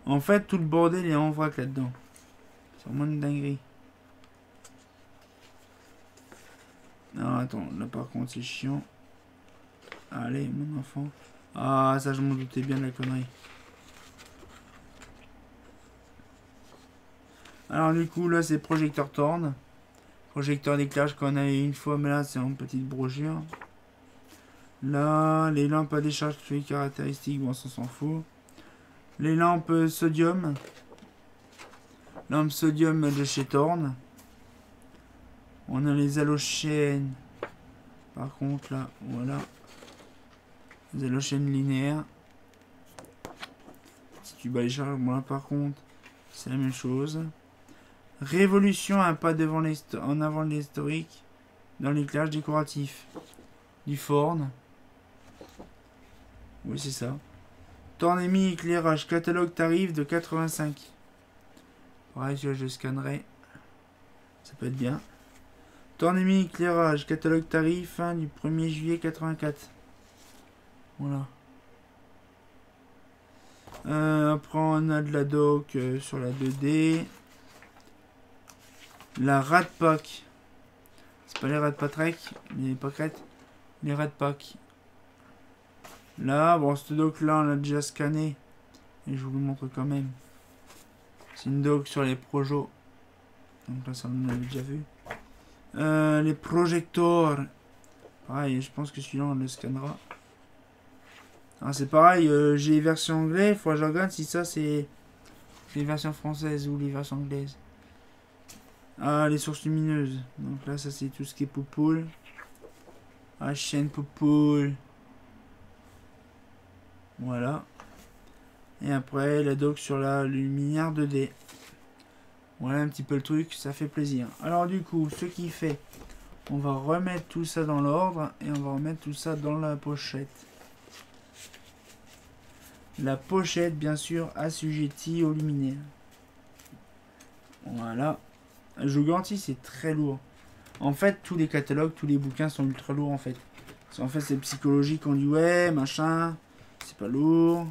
En fait tout le bordel est en vrac là-dedans. C'est vraiment une dinguerie. Non, attends, là par contre c'est chiant. Allez, mon enfant. Ah, ça je m'en doutais bien de la connerie. Alors du coup, là c'est projecteur Thorne. Projecteur d'éclairage qu'on a eu une fois, mais là c'est en petite brochure. Là, les lampes à décharge, toutes les caractéristiques, bon ça s'en fout. Les lampes sodium. Lampes sodium de chez Thorne. On a les halogènes. Par contre, là, voilà. Les halogènes linéaires. Si tu bats les charges, bon là, par contre, c'est la même chose. Révolution, un pas devant en avant de l'historique. Dans l'éclairage décoratif. Du Thorne. Oui, c'est ça. Thorne émis éclairage. Catalogue tarif de 85. Pareil, je scannerai. Ça peut être bien. Thorne éclairage, catalogue tarif hein, du 1er juillet 84. Voilà. Après on a de la doc sur la 2D. La Radpack. C'est pas les Radpatrek, les pâquerettes. Les Radpack. Là, bon cette doc là on l'a déjà scanné. Et je vous le montre quand même. C'est une doc sur les projos. Donc là ça on l'avait déjà vu. Les projecteurs. Pareil, je pense que celui-là on le scannera. Ah, c'est pareil, j'ai les versions anglaises. Il faut que je regarde si ça c'est les versions françaises ou les versions anglaises. Ah, les sources lumineuses. Donc là, ça c'est tout ce qui est poupoule. Ah, chaîne poupoule. Voilà. Et après, la doc sur la luminaire 2D. Voilà un petit peu le truc, ça fait plaisir. Alors du coup, ce qui fait, on va remettre tout ça dans l'ordre et on va remettre tout ça dans la pochette. La pochette, bien sûr, assujettie au luminaire. Voilà. Je vous garantis, c'est très lourd. En fait, tous les catalogues, tous les bouquins sont ultra lourds en fait. Parce qu'en fait, c'est psychologique, on dit ouais, machin, c'est pas lourd.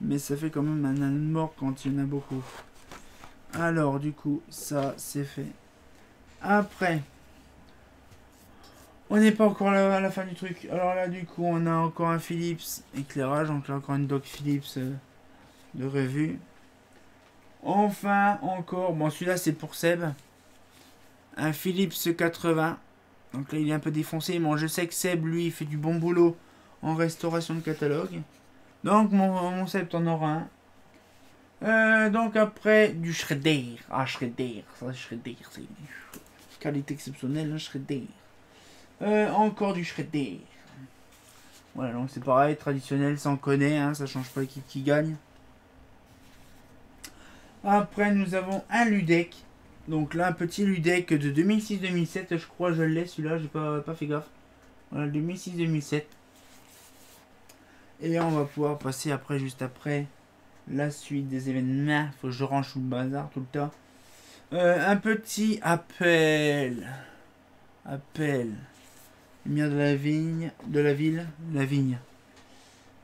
Mais ça fait quand même un âne mort quand il y en a beaucoup. Alors, du coup, ça, c'est fait. Après, on n'est pas encore à la fin du truc. Alors là, du coup, on a encore un Philips éclairage. Donc là, encore une doc Philips de revue. Enfin, encore. Bon, celui-là, c'est pour Seb. Un Philips 80. Donc là, il est un peu défoncé. Bon, je sais que Seb, lui, il fait du bon boulot en restauration de catalogue. Donc, mon Seb, t'en auras un. Donc après du shredder. Ah shredder, ça shredder, c'est qualité exceptionnelle, hein, shredder. Encore du shredder. Voilà, donc c'est pareil, traditionnel, ça on connaît, hein, ça change pas l'équipe qui gagne. Après nous avons un Ludec. Donc là un petit Ludec de 2006-2007, je crois je l'ai celui-là, j'ai pas fait gaffe. Voilà, 2006-2007. Et on va pouvoir passer après, juste après. La suite des événements, faut que je range tout le bazar tout le temps. Un petit appel. Lumière de la vigne, de la ville, la vigne.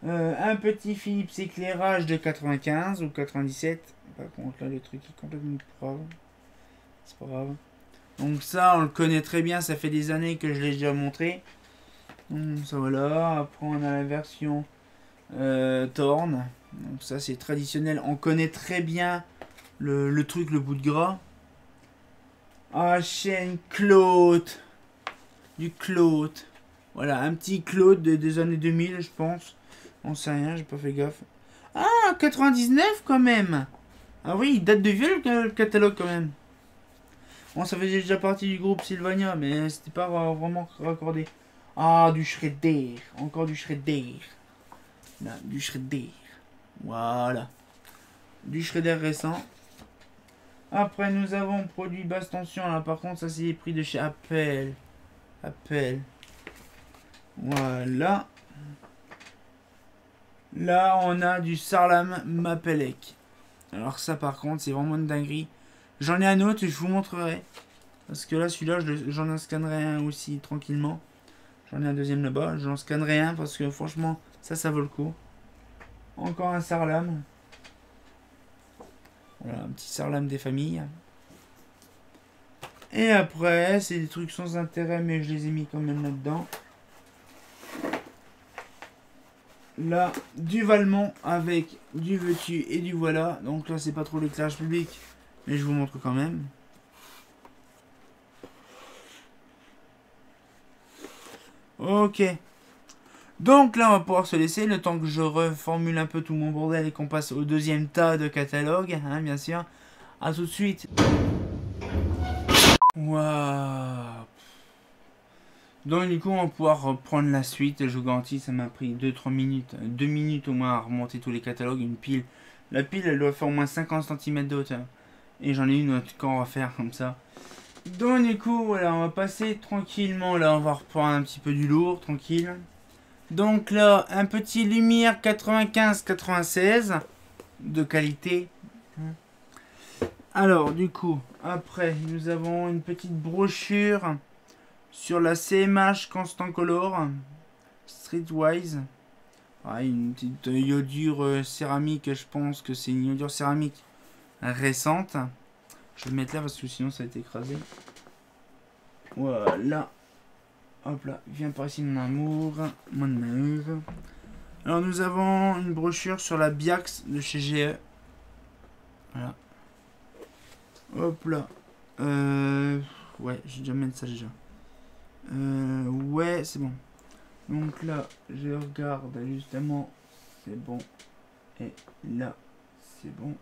Un petit Philips éclairage de 95 ou 97. Par contre là le truc est complètement grave. C'est pas grave. Donc ça on le connaît très bien, ça fait des années que je l'ai déjà montré. Donc ça voilà. Après on a la version Thorne. Donc ça c'est traditionnel, on connaît très bien le truc, le bout de gras. Ah chaîne Claude. Du Claude. Voilà, un petit Claude des années 2000, je pense. On sait rien, j'ai pas fait gaffe. Ah, 99 quand même. Ah oui, il date de vieux le catalogue quand même. Bon, ça faisait déjà partie du groupe Sylvania, mais c'était pas vraiment raccordé. Ah, du Shredder. Encore du Shredder. Là, du Shredder. Voilà. Du Shredder récent. Après, nous avons produit basse tension. Là, par contre, ça, c'est les prix de chez Apple. Apple. Voilà. Là, on a du Sarlam Mapelec. Alors ça, par contre, c'est vraiment une dinguerie. J'en ai un autre, je vous montrerai. Parce que là, celui-là, j'en en scannerai un aussi tranquillement. J'en ai un deuxième là-bas. J'en scannerai un parce que franchement, ça vaut le coup. Encore un Sarlam. Voilà, un petit Sarlam des familles. Et après, c'est des trucs sans intérêt, mais je les ai mis quand même là-dedans. Là, du Valmont avec du veux-tu et du voilà. Donc là, c'est pas trop l'éclairage public, mais je vous montre quand même. Ok. Donc là, on va pouvoir se laisser le temps que je reformule un peu tout mon bordel et qu'on passe au deuxième tas de catalogue, hein, bien sûr. A tout de suite. Waouh. Donc du coup, on va pouvoir reprendre la suite. Je vous garantis, ça m'a pris 2-3 minutes. 2 minutes au moins à remonter tous les catalogues. Une pile. La pile, elle doit faire au moins 50 cm de hauteur. Et j'en ai une autre qu'on va faire comme ça. Donc du coup, voilà, on va passer tranquillement. Là, on va reprendre un petit peu du lourd, tranquille. Donc là, un petit Lumière 95-96 de qualité. Alors, du coup, après, nous avons une petite brochure sur la CMH Constant Color Streetwise. Ah, une petite iodure céramique, je pense que c'est une iodure céramique récente. Je vais le mettre là parce que sinon ça va être écrasé. Voilà. Hop là, viens par ici mon amour. Mon amour. Alors nous avons une brochure sur la Biax de chez GE. Voilà. Hop là. Ouais, j'ai déjà mis ça déjà. Ouais, c'est bon. Donc là, je regarde justement. C'est bon. Et là, c'est bon.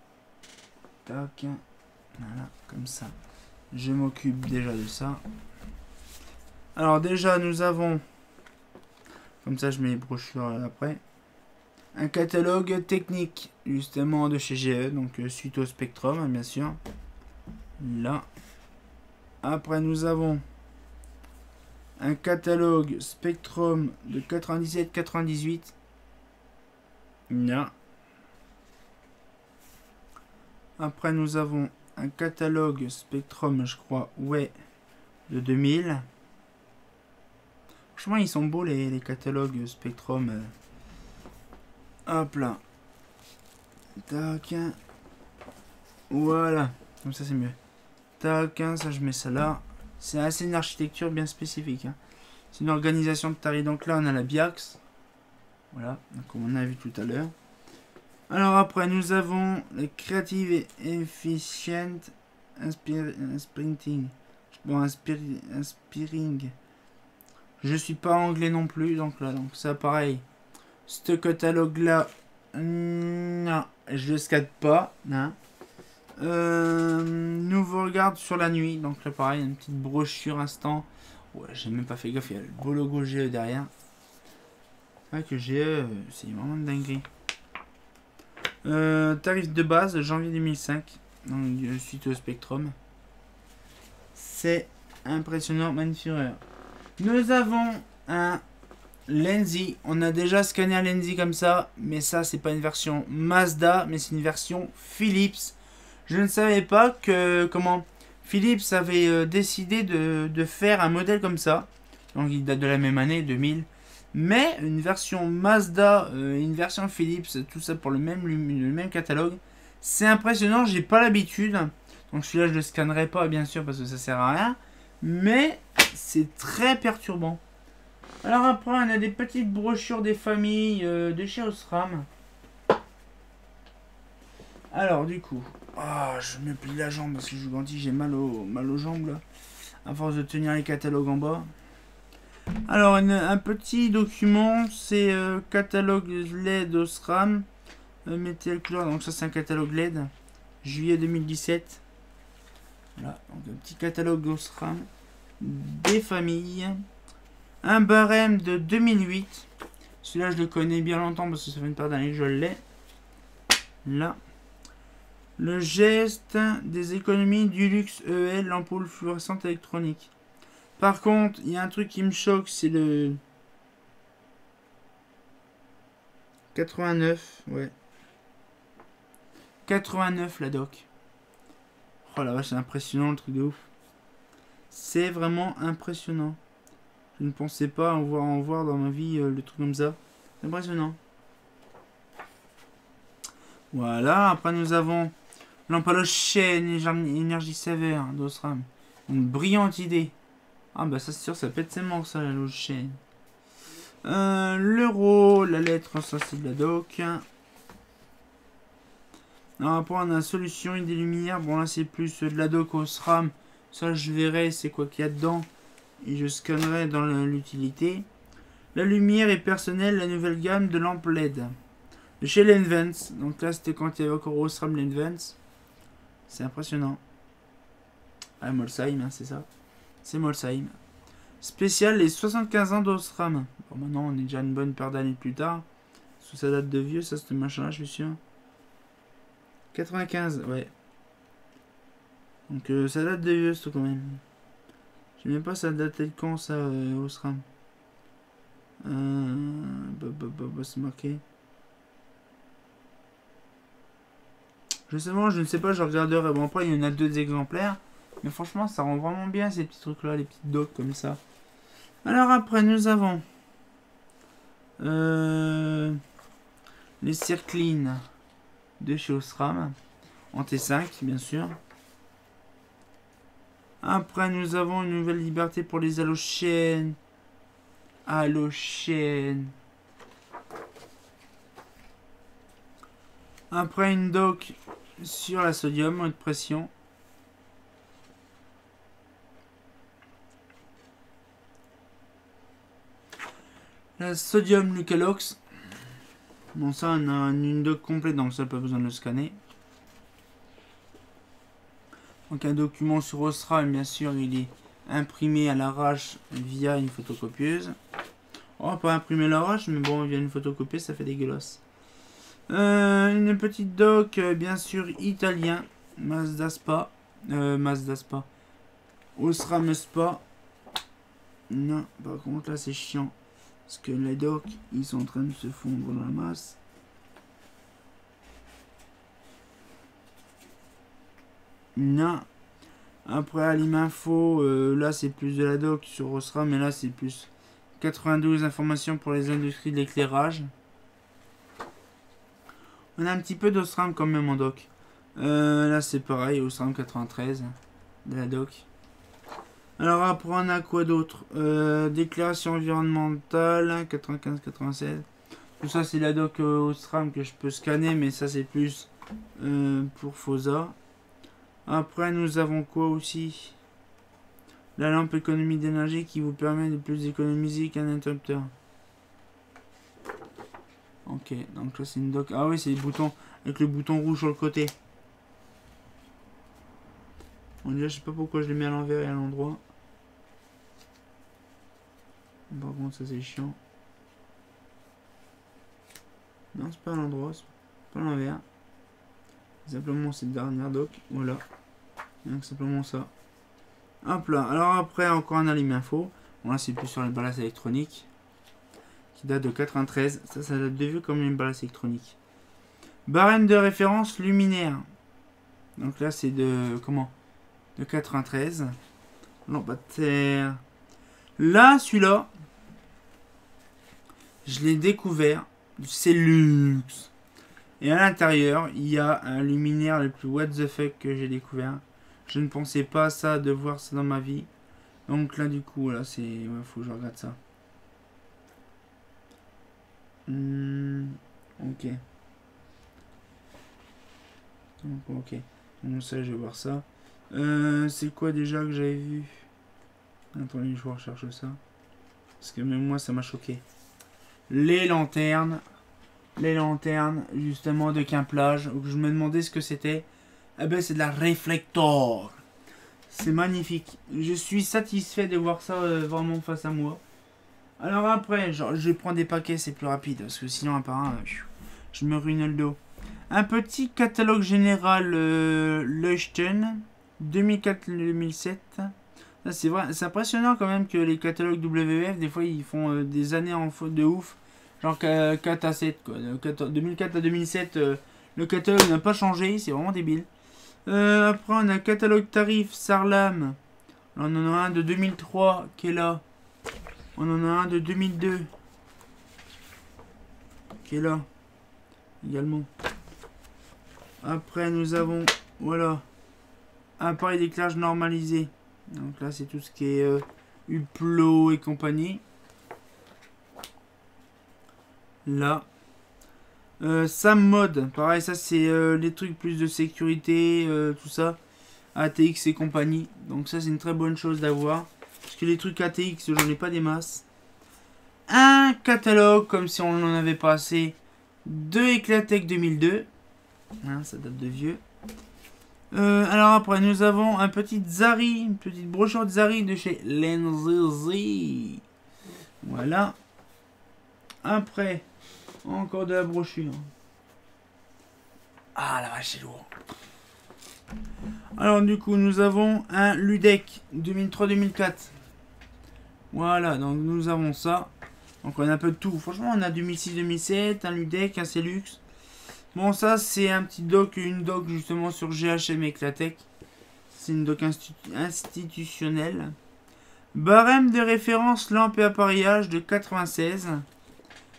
Tac. Voilà, comme ça. Je m'occupe déjà de ça. Alors déjà, nous avons... Comme ça, je mets les brochures après. Un catalogue technique, justement, de chez GE. Donc, suite au Spectrum, hein, bien sûr. Là. Après, nous avons un catalogue Spectrum de 97-98. Là. Après, nous avons un catalogue Spectrum, je crois, ouais, de 2000. Franchement, ils sont beaux les catalogues Spectrum. Hop là. Tac. Voilà. Comme ça, c'est mieux. Tac. Ça, je mets ça là. C'est assez une architecture bien spécifique. Hein. C'est une organisation de tarifs. Donc là, on a la Biax. Voilà. Comme on a vu tout à l'heure. Alors après, nous avons le Creative Efficient Inspiring. Bon, Inspiring. Je suis pas anglais non plus, donc là, donc ça pareil. Ce catalogue là, non, je le scanne pas. Hein. Nous vous regarde sur la nuit, donc là pareil, une petite brochure instant. Ouais, j'ai même pas fait gaffe, il y a le beau logo GE derrière. C'est vrai que GE, c'est vraiment une dinguerie. Tarif de base, janvier 2005, donc suite au Spectrum. C'est impressionnant, magnifique. Nous avons un Lenzi. On a déjà scanné un Lenzi comme ça, mais ça c'est pas une version Mazda, mais c'est une version Philips. Je ne savais pas que Philips avait décidé de faire un modèle comme ça. Donc il date de la même année, 2000. Mais une version Mazda, une version Philips, tout ça pour le même catalogue. C'est impressionnant, j'ai pas l'habitude. Donc celui-là je le scannerai pas bien sûr parce que ça sert à rien. Mais c'est très perturbant. Alors après on a des petites brochures des familles de chez Osram. Alors du coup, je me plie la jambe parce que je vous garantis j'ai mal aux jambes là. À force de tenir les catalogues en bas. Alors, un petit document, c'est catalogue LED Osram. Mettez le couleur, donc ça c'est un catalogue LED. Juillet 2017. Voilà, donc un petit catalogue Osram. Des familles. Un barème de 2008. Celui-là, je le connais bien longtemps parce que ça fait une paire d'années que je l'ai. Là. Le geste des économies du luxe EL, l'ampoule fluorescente électronique. Par contre, il y a un truc qui me choque, c'est le 89, ouais. 89 la doc. Oh la vache, c'est impressionnant le truc de ouf. C'est vraiment impressionnant. Je ne pensais pas en voir dans ma vie le truc comme ça. C'est impressionnant. Voilà, après nous avons lampe halogène énergie sévère d'Osram. Une brillante idée. Ah bah ça c'est sûr, ça pète ses morts ça, la halogène. L'euro, la lettre, ça c'est de la doc. Alors après on a la solution et des lumières. Bon là c'est plus de la doc au SRAM. Ça je verrai c'est quoi qu'il y a dedans. Et je scannerai dans l'utilité. La lumière est personnelle, la nouvelle gamme de lampes LED. De chez Lenvens. Donc là c'était quand il y avait encore au SRAM Lenvens. C'est impressionnant. Ah Molsheim, hein, c'est ça. C'est Molsheim. Spécial les 75 ans d'Osram. Bon maintenant on est déjà une bonne paire d'années plus tard. Sous ça date de vieux ça ce machin là je suis sûr. 95, ouais. Donc ça date de vieux, ça quand même. Je sais même pas ça date de quand ça, Osram. C'est marqué. Justement, je ne sais pas, je regarderai. Bon, après, il y en a 2 exemplaires. Mais franchement, ça rend vraiment bien ces petits trucs-là, les petites docs comme ça. Alors après, nous avons les circlines de chez Osram. En T5, bien sûr. Après, nous avons une nouvelle liberté pour les halogènes. Halogènes. Après, une doc sur la sodium, haute pression. La sodium Lucalox. Bon, ça, on a une doc complète, donc ça, pas besoin de le scanner. Donc, un document sur Osram, bien sûr, il est imprimé à l'arrache via une photocopieuse. Oh, pas imprimé à l'arrache, mais bon, via une photocopie, ça fait dégueulasse. Une petite doc, bien sûr, italien. Mazda Spa. Mazda Spa. Osram Spa. Non, par contre, là, c'est chiant. Parce que les docs, ils sont en train de se fondre dans la masse. Non. Après, Aliminfo, là, c'est plus de la doc sur Osram, mais là, c'est plus 92 informations pour les industries de l'éclairage. On a un petit peu d'Osram quand même en doc. Là, c'est pareil, Osram 93 de la doc. Alors après on a quoi d'autre, déclaration environnementale 95-96. Tout ça c'est la doc Osram que je peux scanner, mais ça c'est plus pour FOSA. Après nous avons quoi aussi, la lampe économie d'énergie qui vous permet de plus économiser qu'un interrupteur. Ok, donc là c'est une doc. Ah oui, c'est les boutons avec le bouton rouge sur le côté. Bon, déjà je sais pas pourquoi je les mets à l'envers et à l'endroit. Par contre, ça c'est chiant. Non, c'est pas à l'endroit, c'est pas à l'envers. Simplement cette dernière doc, voilà. Donc simplement ça. Hop là. Alors après, encore un Aliminfo. Bon là, c'est plus sur les ballasts électroniques. Qui date de 93. Ça date de vieux comme une ballast électronique. Barème de référence luminaire. Donc là, c'est de. Comment? De 93. Lampadaire. Là, celui-là. Je l'ai découvert. C'est luxe. Et à l'intérieur, il y a un luminaire le plus what the fuck que j'ai découvert. Je ne pensais pas ça, de voir ça dans ma vie. Donc là, du coup, là, c'est... Ouais, faut que je regarde ça. Ok. Donc, ok. Donc ça, je vais voir ça. C'est quoi déjà que j'avais vu? Attendez, je recherche ça. Parce que même moi, ça m'a choqué. Les lanternes. Les lanternes, justement, de Quimplage. Où je me demandais ce que c'était. Eh ben, c'est de la réflector. C'est magnifique. Je suis satisfait de voir ça vraiment face à moi. Alors après, genre, je prends des paquets, c'est plus rapide. Parce que sinon, à part un, je me ruine le dos. Un petit catalogue général Leuchten 2004-2007. C'est vrai, c'est impressionnant quand même que les catalogues WF, des fois, ils font des années en faute de ouf. Genre 4 à 7, quoi. 2004 à 2007, le catalogue n'a pas changé, c'est vraiment débile. Après, on a catalogue tarif Sarlam. Là, on en a un de 2003 qui est là. On en a un de 2002 qui est là également. Après, nous avons, voilà, appareil d'éclairage normalisé. Donc là, c'est tout ce qui est Hublot et compagnie. Là. Sam Mode, pareil, ça c'est les trucs plus de sécurité, tout ça. ATX et compagnie. Donc ça, c'est une très bonne chose d'avoir. Parce que les trucs ATX, j'en ai pas des masses. Un catalogue, comme si on n'en avait pas assez, de Eclatec 2002. Hein, ça date de vieux. Alors après, nous avons un petit Zari, une petite brochure de Zari de chez Lenzi. Voilà. Après, encore de la brochure. Ah la vache, c'est lourd. Alors du coup, nous avons un Ludec 2003-2004. Voilà, donc nous avons ça. Donc on a un peu de tout. Franchement, on a 2006-2007, un Ludec, un Celux. Bon, ça c'est un petit doc, une doc justement sur GHM Eclatec. C'est une doc institutionnelle. Barème de référence lampe et appareillage de 96.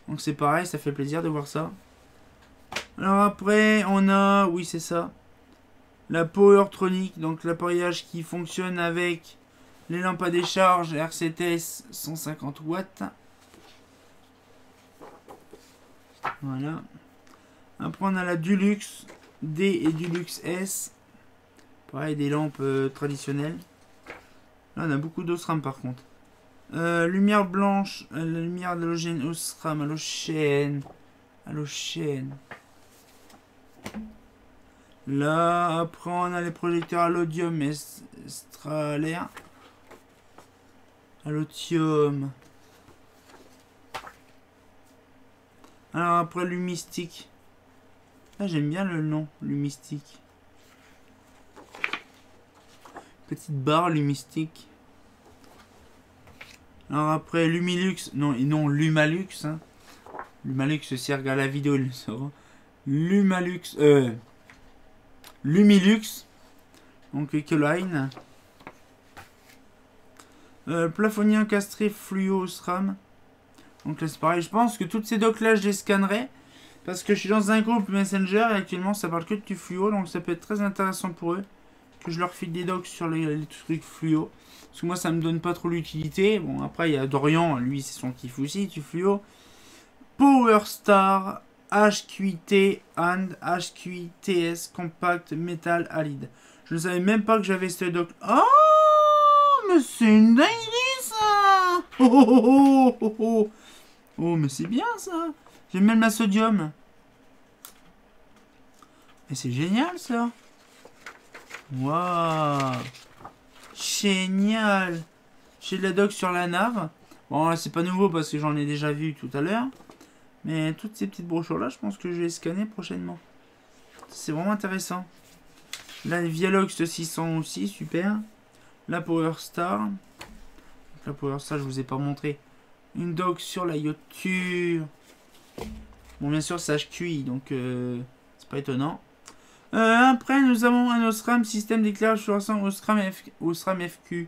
Donc c'est pareil, ça fait plaisir de voir ça. Alors après, on a, oui c'est ça, la Powertronic, donc l'appareillage qui fonctionne avec les lampes à décharge RCTS 150 watts. Voilà. Après on a la Dulux D et Dulux S. Pareil, des lampes traditionnelles. Là on a beaucoup d'Osram par contre. Lumière blanche, la lumière d'halogène Osram, halogène. Là, après on a les projecteurs allodium estralaire. Allotium. Alors après Lumistique. Là j'aime bien le nom, Lumistique. Petite barre Lumistique. Alors après Lumilux, non et non Lumalux. Hein. Lumalux, si regarde la vidéo, il le saura. Lumilux. Donc Ecoline. Plafonnier encastré fluo SRAM. Donc là c'est pareil. Je pense que toutes ces docs là je les scannerai. Parce que je suis dans un groupe Messenger et actuellement ça parle que du fluo. Donc ça peut être très intéressant pour eux. Que je leur file des docs sur les trucs fluo. Parce que moi ça me donne pas trop l'utilité. Bon après il y a Dorian. Lui c'est son kiff aussi du fluo. PowerStar HQT and HQTS Compact Metal Halide. Je ne savais même pas que j'avais ce doc. Oh, mais c'est une dinguerie ça. Oh, mais c'est bien ça. J'ai même la sodium. Et c'est génial ça. Waouh. Génial. J'ai de la doc sur la nave. Bon là c'est pas nouveau parce que j'en ai déjà vu tout à l'heure. Mais toutes ces petites brochures là, je pense que je vais les scanner prochainement. C'est vraiment intéressant. Là, les Vialox 600 aussi, super. La PowerStar. La PowerStar, je vous ai pas montré. Une doc sur la Yoture. Bon, bien sûr, c'est HQI, donc c'est pas étonnant. Après, nous avons un Osram système d'éclairage fluorescent Osram FQ.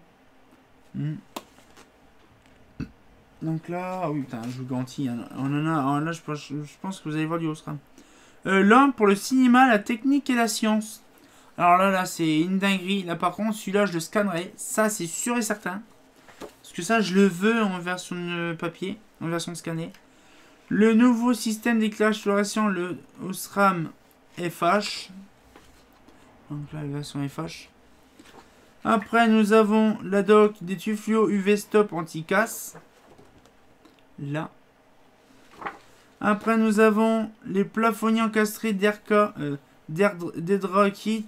Donc là, oui, putain, je vous garantis, hein, on en a, là je pense que vous allez voir du Osram. Là, pour le cinéma, la technique et la science. Alors là, c'est une dinguerie. Là, par contre, celui-là, je le scannerai. Ça, c'est sûr et certain. Parce que ça, je le veux en version papier, en version scannée. Le nouveau système d'éclairage fluorescent, le Osram FH. Donc là, la version FH. Après, nous avons la doc des tubes fluo UV Stop anti-casse. là. Après, nous avons les plafonniers encastrés d'Edrakit.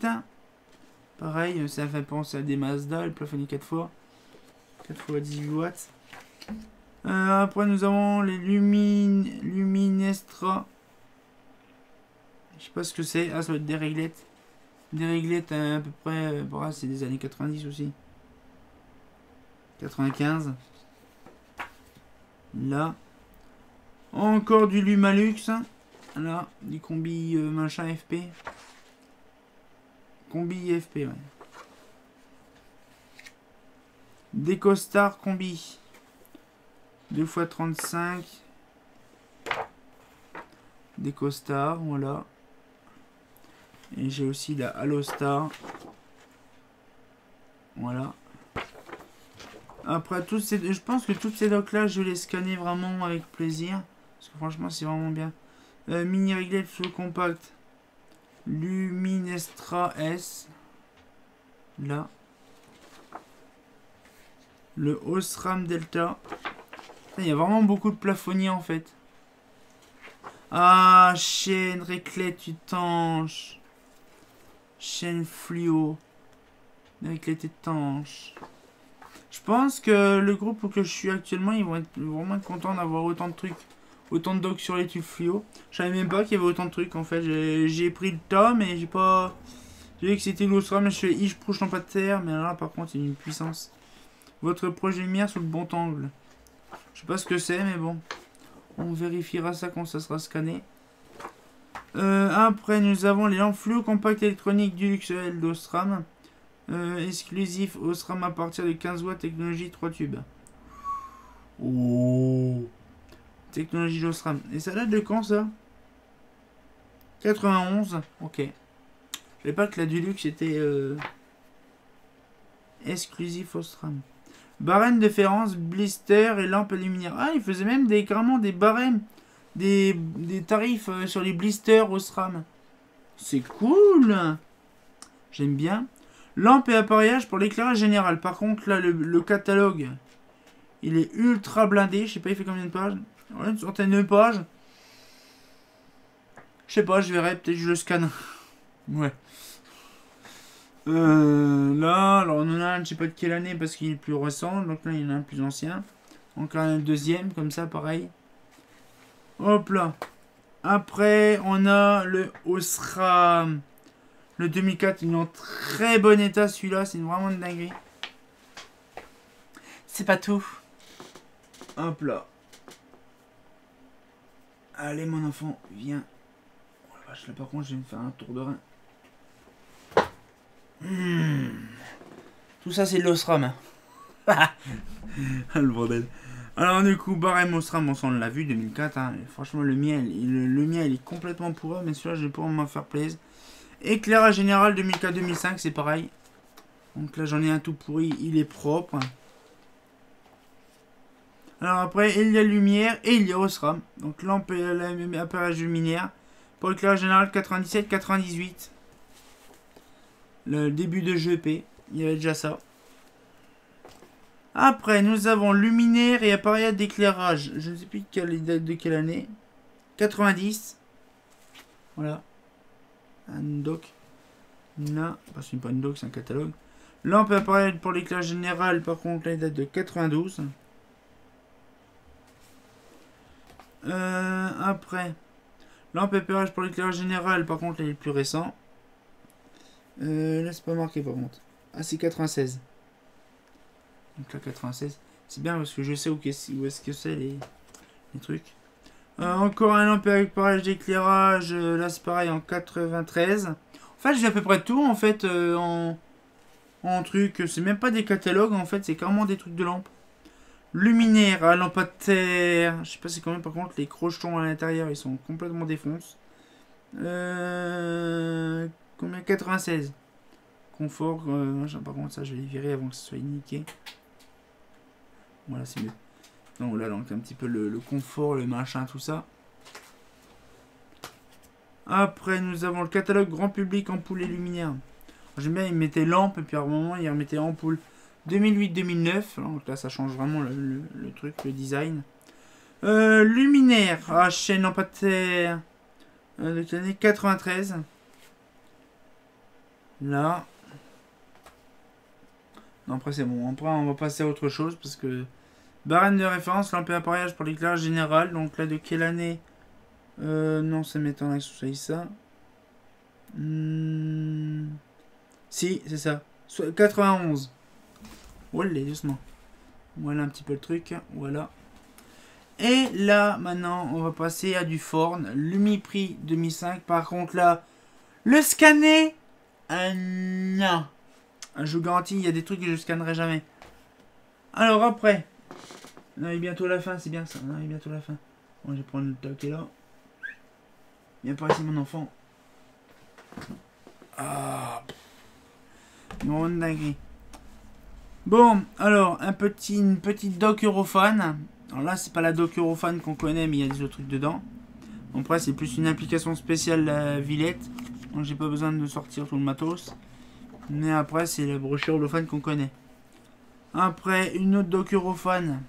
Pareil, ça fait penser à des Mazda, le plafonnier 4 fois. 4 fois 18 watts. Après, nous avons les Luminestra. Je sais pas ce que c'est. Ah, ça va être des réglettes. Des réglettes à peu près. Bon, c'est des années 90 aussi. 95. Là. Encore du Lumalux. Là, du combi machin FP. Combi FP, ouais. Des costards combi. 2 x 35. Des costards, voilà. Et j'ai aussi la Allostar. Voilà. Après, je pense que toutes ces docks là, je vais les scanner vraiment avec plaisir. Parce que franchement, c'est vraiment bien. Mini réglette full compact. Luminestra S. Là. Le Osram Delta. Il y a vraiment beaucoup de plafonniers en fait. Ah, chaîne, réclette étanche. Chaîne fluo. Réclette étanche. Je pense que le groupe où je suis actuellement, ils vont être vraiment contents d'avoir autant de trucs. Autant de docks sur les tubes fluo. Je savais même pas qu'il y avait autant de trucs en fait. J'ai pris le tome et j'ai pas... J'ai vu que c'était l'Osram, mais je fais je push en pas de terre. Mais là par contre, c'est une puissance. Votre projet lumière sous le bon angle. Je sais pas ce que c'est, mais bon. On vérifiera ça quand ça sera scanné. Après, nous avons les lampes fluo compact électroniques du Luxel d'Osram. Exclusif Osram à partir de 15 watts, technologie 3 tubes. Oh. Technologie d'Osram. Et ça date de quand ça? 91. Ok. Je savais pas que la Dulux était exclusif Osram. Barème de Ferrance, blister et lampe luminaire. Ah, il faisait même carrément des barèmes. Des tarifs sur les blisters Osram. C'est cool. J'aime bien. Lampe et appareillage pour l'éclairage général. Par contre, là, le catalogue, il est ultra blindé. Je sais pas, il fait combien de pages? Ouais, une centaine de pages. Je sais pas, je verrai. Peut-être que je le scanne. Ouais. Là, alors on en a un, je sais pas de quelle année parce qu'il est plus récent. Donc là, il y en a un plus ancien. Encore un deuxième, comme ça, pareil. Hop là. Après, on a le Osram. Le 2004, il est en très bon état celui-là. C'est vraiment une dinguerie. C'est pas tout. Hop là. Allez, mon enfant, viens. Oh la vache, là par contre, je vais me faire un tour de rein. Tout ça, c'est de l'Osram. Le bordel. Alors, du coup, barème Osram, on l'a vu, 2004. Hein. Franchement, le miel, il est complètement pourri. Mais celui-là, je vais pouvoir m'en faire plaisir. Éclairage général 2004-2005, c'est pareil. Donc là, j'en ai un tout pourri. Il est propre. Alors après, il y a lumière et il y a Osram. Donc lampe et appareillage luminaire. Pour éclairage général 97-98. Le début de GP. Il y avait déjà ça. Après, nous avons luminaire et appareillage d'éclairage. Je ne sais plus de quelle année. 90. Voilà. Un doc. Là, parce que c'est pas une doc, c'est un catalogue. Lampe et appareil pour l'éclairage général, par contre, la date de 92. Après, lampe et appareil pour l'éclairage général, par contre, il est plus récent. Là, c'est pas marqué, par contre. Ah, c'est 96. Donc là, 96. C'est bien parce que je sais où est-ce que c'est les trucs. Encore un lampe avec appareil d'éclairage. Là, c'est pareil, en 93. En fait, j'ai à peu près tout, en fait, en truc. C'est même pas des catalogues, en fait, c'est carrément des trucs de lampe. Luminaire à lampadaire. Je sais pas c'est combien, par contre, les crochons à l'intérieur, ils sont complètement défonce. Combien? 96. Confort, par contre, ça, je vais les virer avant que ce soit niqué. Voilà, c'est mieux. Donc là, donc un petit peu le confort, le machin, tout ça. Après, nous avons le catalogue grand public ampoule et luminaire. J'aime bien, ils mettaient lampe et puis à un moment, ils remettaient ampoule. 2008-2009. Donc là, ça change vraiment le truc, le design. Luminaire. Ah, chaîne en pâte de terre. De l'année 93. Là. Non, après c'est bon. Après on va passer à autre chose parce que... Barème de référence, lampe à appareillage pour l'éclairage général. Donc là, de quelle année? Non, ça m'étonnerait que ce soit ça. Si, c'est ça. 91. Voilà, doucement. Voilà un petit peu le truc. Voilà. Et là, maintenant, on va passer à du Forn. Lumiprix 2005. Par contre, là, le scanner... non. Je vous garantis, il y a des trucs que je scannerai jamais. Alors après... On est bientôt à la fin, c'est bien ça. On est bientôt à la fin. Bon, je vais prendre le taquet là. Viens par ici, mon enfant. Ah. Bon, dinguerie. Bon, alors, une petite dock Eurofan. Alors là, c'est pas la dock Eurofan qu'on connaît, mais il y a des autres trucs dedans. Bon, après, c'est plus une application spéciale, la Villette. Donc, j'ai pas besoin de sortir tout le matos. Mais après, c'est la brochure Eurofan qu'on connaît. Après, une autre dock Eurofan.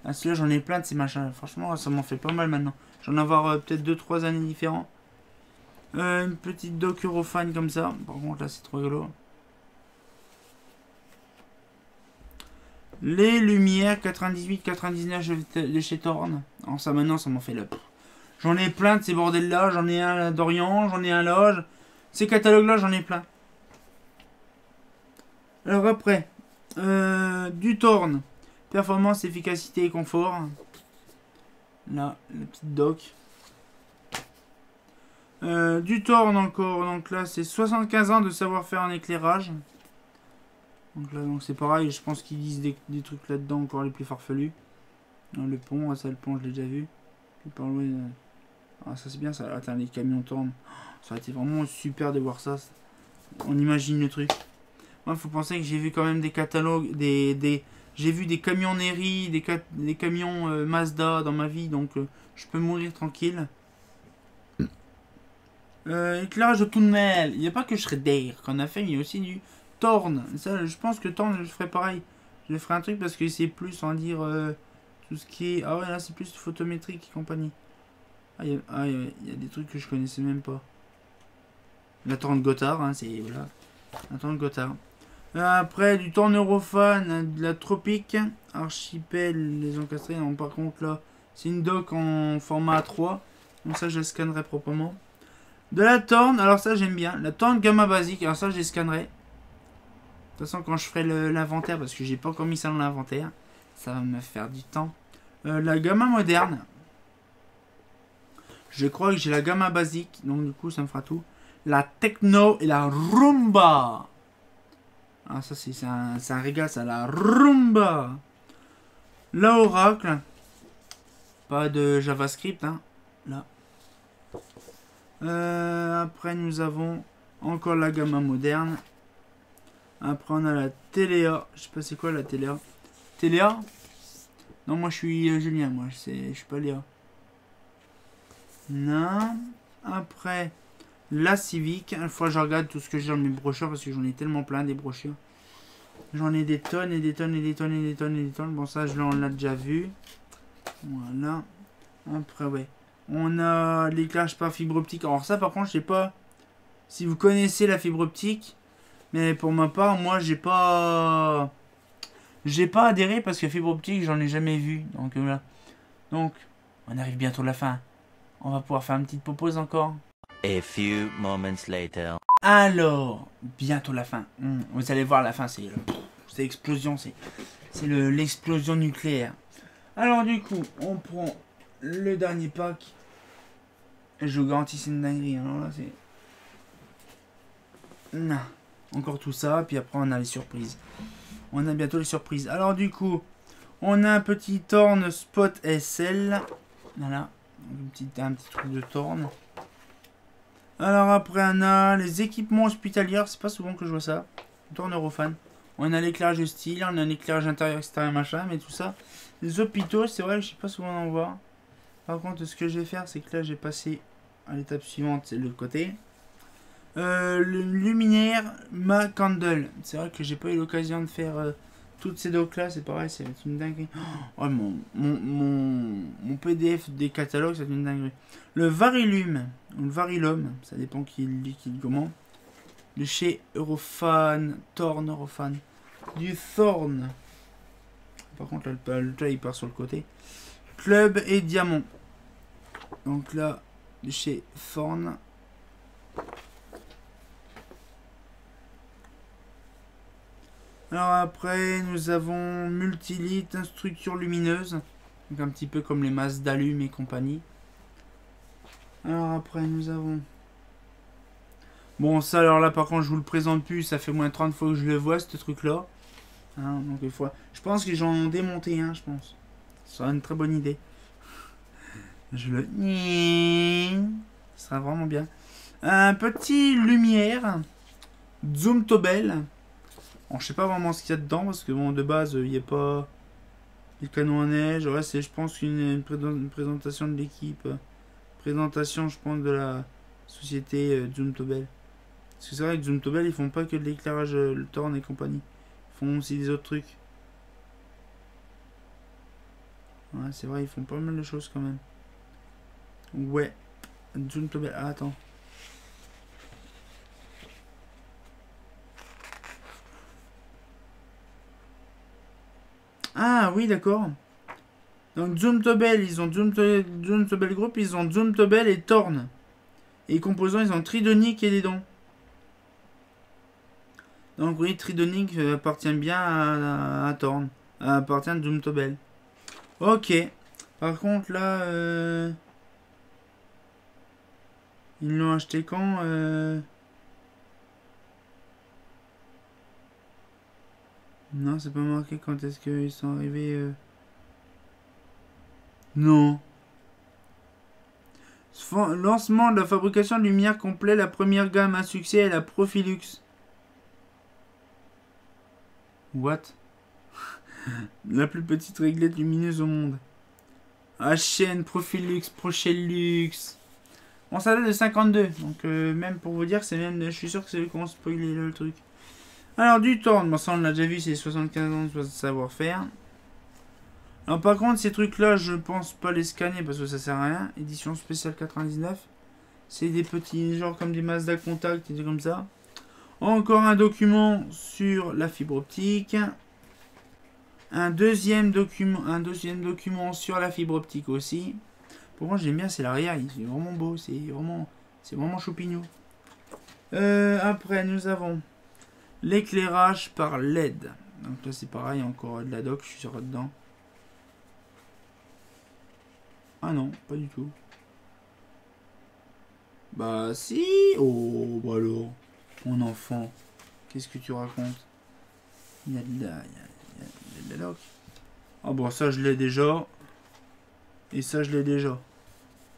Ah, celui-là, j'en ai plein de ces machins. Franchement, ça m'en fait pas mal maintenant. J'en ai avoir peut-être 2-3 années différents. Une petite dock Eurofan comme ça. Par contre, là, c'est trop rigolo. Les lumières 98-99 de chez Thorn. Alors ça, maintenant, ça m'en fait la... J'en ai plein de ces bordels-là. J'en ai un d'Orient, j'en ai un Loge. Ces catalogues-là, j'en ai plein. Alors après, du Thorn. Performance, efficacité et confort. Là, la petite dock. Du Thorn encore. Donc là, c'est 75 ans de savoir-faire en éclairage. Donc là, donc c'est pareil. Je pense qu'ils disent des trucs là-dedans encore les plus farfelus. Le pont, ça, le pont, je l'ai déjà vu. Puis par loin, ah, ça c'est bien ça. Attends, les camions Thorn. Ça aurait été vraiment super de voir ça. On imagine le truc. Moi, il faut penser que j'ai vu quand même des catalogues, j'ai vu des camionneries, des camions Mazda dans ma vie, donc je peux mourir tranquille. Éclairage de tunnel. Il n'y a pas que Shredder qu'on a fait, mais il y a aussi du Thorn. Ça, je pense que Thorn, je ferai pareil. Je ferai un truc parce que c'est plus, on va dire, tout ce qui est... Ah ouais, là, c'est plus photométrique et compagnie. Ah, il y a des trucs que je connaissais même pas. La Thorn Gothard, hein, c'est... Voilà. La Thorn Gothard. Après, du Thorn Eurofan, de la Tropique, Archipel, les encastrés. Non, par contre, là, c'est une dock en format A3. Donc ça, je la scannerai proprement. De la Thorn, alors ça, j'aime bien. La Thorn Gamma Basique, alors ça, je les scannerai. De toute façon, quand je ferai l'inventaire, parce que j'ai pas encore mis ça dans l'inventaire, ça va me faire du temps. La Gamma Moderne. Je crois que j'ai la Gamma Basique, donc du coup, ça me fera tout. La Techno et la Rumba. Ah, ça, c'est un régal, ça, la Rumba. La Oracle. Pas de JavaScript, hein. Là. Après, nous avons encore la Gamma Moderne. Après, on a la Téléa. Je sais pas c'est quoi la Téléa. Téléa? Non, moi, je suis Julien, moi. Je suis pas Léa. Non. Après... La Civic, une fois je regarde tout ce que j'ai dans mes brochures parce que j'en ai tellement plein des brochures. J'en ai des tonnes et des tonnes et des tonnes et des tonnes et des tonnes. Bon, ça, on l'a déjà vu. Voilà. Après, ouais. On a l'éclairage par fibre optique. Alors, ça, par contre, je sais pas si vous connaissez la fibre optique. Mais pour ma part, moi, j'ai pas adhéré parce que fibre optique, j'en ai jamais vu. Donc, voilà. Donc, on arrive bientôt à la fin. On va pouvoir faire une petite pause encore. A few moments later. Alors, bientôt la fin. Vous allez voir la fin, c'est l'explosion, c'est l'explosion nucléaire. Alors du coup, on prend le dernier pack. Je vous garantis c'est une dinguerie. Alors là, c'est... Non. Encore tout ça, puis après on a les surprises. On a bientôt les surprises. Alors du coup, on a un petit Thorn Spot SL. Voilà. Un petit truc de Thorn. Alors après on a les équipements hospitaliers, c'est pas souvent que je vois ça. Thorn Eurofan. On a l'éclairage de style, on a l'éclairage intérieur, extérieur, machin, mais tout ça. Les hôpitaux, c'est vrai que je sais pas souvent en voir. Par contre, ce que je vais faire, c'est que là j'ai passé à l'étape suivante, c'est de l'autre côté. Le luminaire Ma Candle. C'est vrai que j'ai pas eu l'occasion de faire toutes ces docks là, c'est pareil, c'est une dinguerie. Oh, mon mon PDF des catalogues, c'est une dinguerie. Le Varilum, ou le Varilum, ça dépend qui le lit, qui le commande. De chez Eurofan, Thorn, Eurofan. Du Thorn. Par contre, là, le toit, il part sur le côté. Club et Diamant. Donc là, de chez Thorn. Alors après, nous avons Multilite, structure lumineuse. Donc un petit peu comme les masses d'allume et compagnie. Alors après, nous avons... Bon, ça, alors là, par contre, je vous le présente plus. Ça fait moins de 30 fois que je le vois, ce truc-là. Hein, donc des fois... Je pense que j'en ai démonté un, je pense. Ça sera une très bonne idée. Je le... Ça sera vraiment bien. Un petit lumière. Zoom Tobel. Bon, je sais pas vraiment ce qu'il y a dedans, parce que bon, de base, il n'y a pas... Le canon à neige. Ouais, c'est, je pense, une présentation de l'équipe. Présentation, je pense, de la société Zoom Tobel. Parce que c'est vrai que Zoom Tobel, ils font pas que de l'éclairage, le Thorn et compagnie. Ils font aussi des autres trucs. Ouais, c'est vrai, ils font pas mal de choses quand même. Ouais. Zoom Tobel. Ah, attends. Ah oui, d'accord. Donc Zoom Tobel, ils ont Zoom Tobel Group, ils ont Zoom Tobel et Thorn. Et les composants, ils ont Tridonic et des dons. Donc oui, Tridonic appartient bien à Thorn. Appartient à Zoom Tobel. Ok. Par contre, là... Ils l'ont acheté quand Non, c'est pas marqué quand est-ce qu'ils sont arrivés. Non. Lancement de la fabrication de lumière complet, la première gamme à succès est la Profilux. What? La plus petite réglette lumineuse au monde. HN, Profilux, Prochellux. Bon, ça date de 52. Donc, même pour vous dire, c'est même. Je suis sûr que c'est eux qui ont spoilé le truc. Alors, du Thorn. Bon, ça, on l'a déjà vu, c'est 75 ans de savoir-faire. Alors, par contre, ces trucs-là, je pense pas les scanner parce que ça sert à rien. Édition spéciale 99. C'est des petits, genre comme des Mazda Contact et des comme ça. Encore un document sur la fibre optique. Un deuxième document sur la fibre optique aussi. Pour moi, j'aime bien, c'est l'arrière. C'est vraiment beau. C'est vraiment choupignou. Après, nous avons l'éclairage par LED. Donc là, c'est pareil, encore de la doc. Je suis sur dedans. Ah non, pas du tout. Bah si. Oh, bah alors. Mon enfant. Qu'est-ce que tu racontes? Il y a de la doc. Ah bon, ça je l'ai déjà. Et ça je l'ai déjà.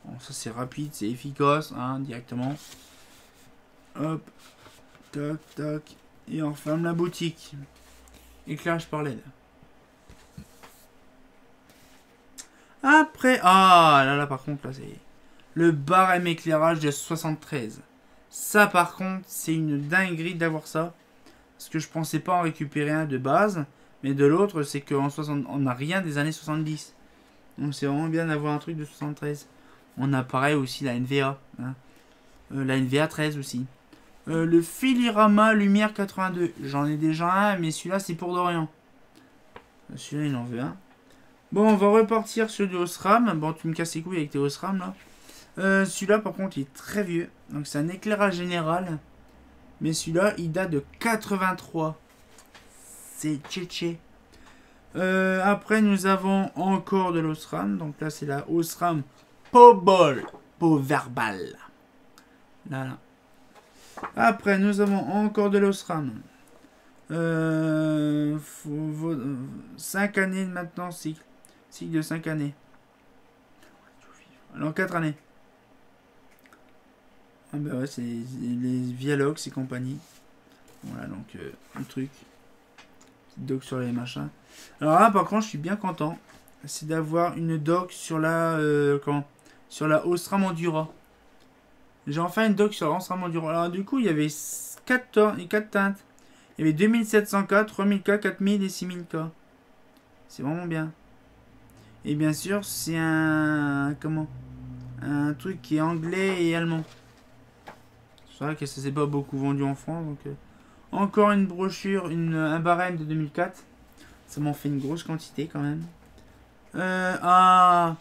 Bon, ça c'est rapide, c'est efficace, hein, directement. Hop. Tac, tac. Et on ferme la boutique. Éclairage par LED. Après... Ah là par contre, là c'est... Le barème éclairage de 73. Ça par contre, c'est une dinguerie d'avoir ça. Parce que je pensais pas en récupérer un de base. Mais de l'autre, c'est qu'en 60... on n'a rien des années 70. Donc c'est vraiment bien d'avoir un truc de 73. On a pareil aussi la NVA. Hein. La NVA 13 aussi. Le Filirama Lumière 82. J'en ai déjà un, mais celui-là c'est pour Dorian. Celui-là il en veut un. Bon, on va repartir sur du Osram. Bon, tu me casses les couilles avec tes Osram là. Celui-là par contre il est très vieux. Donc c'est un éclairage général. Mais celui-là il date de 83. C'est tchétché. Après nous avons encore de l'Osram. Donc là c'est la Osram Pobol. Poverbal. Là. Après nous avons encore de l'Osram. 5 années maintenant cycle. Cycle de 5 années. Alors 4 années. Ah bah ouais, c'est les Vialox et compagnie. Voilà donc le truc. Petite doc sur les machins. Alors là par contre je suis bien content. C'est d'avoir une doc sur la sur la Osram Endura. J'ai enfin une doc sur la Osram Endura. Alors du coup il y avait 4 teintes. Il y avait 2700K, 3000K, 4000 et 6000K. C'est vraiment bien. Et bien sûr, c'est un... Comment? Un truc qui est anglais et allemand. C'est vrai que ça s'est pas beaucoup vendu en France. Donc, encore une brochure, un barème de 2004. Ça m'en fait une grosse quantité quand même. Ah,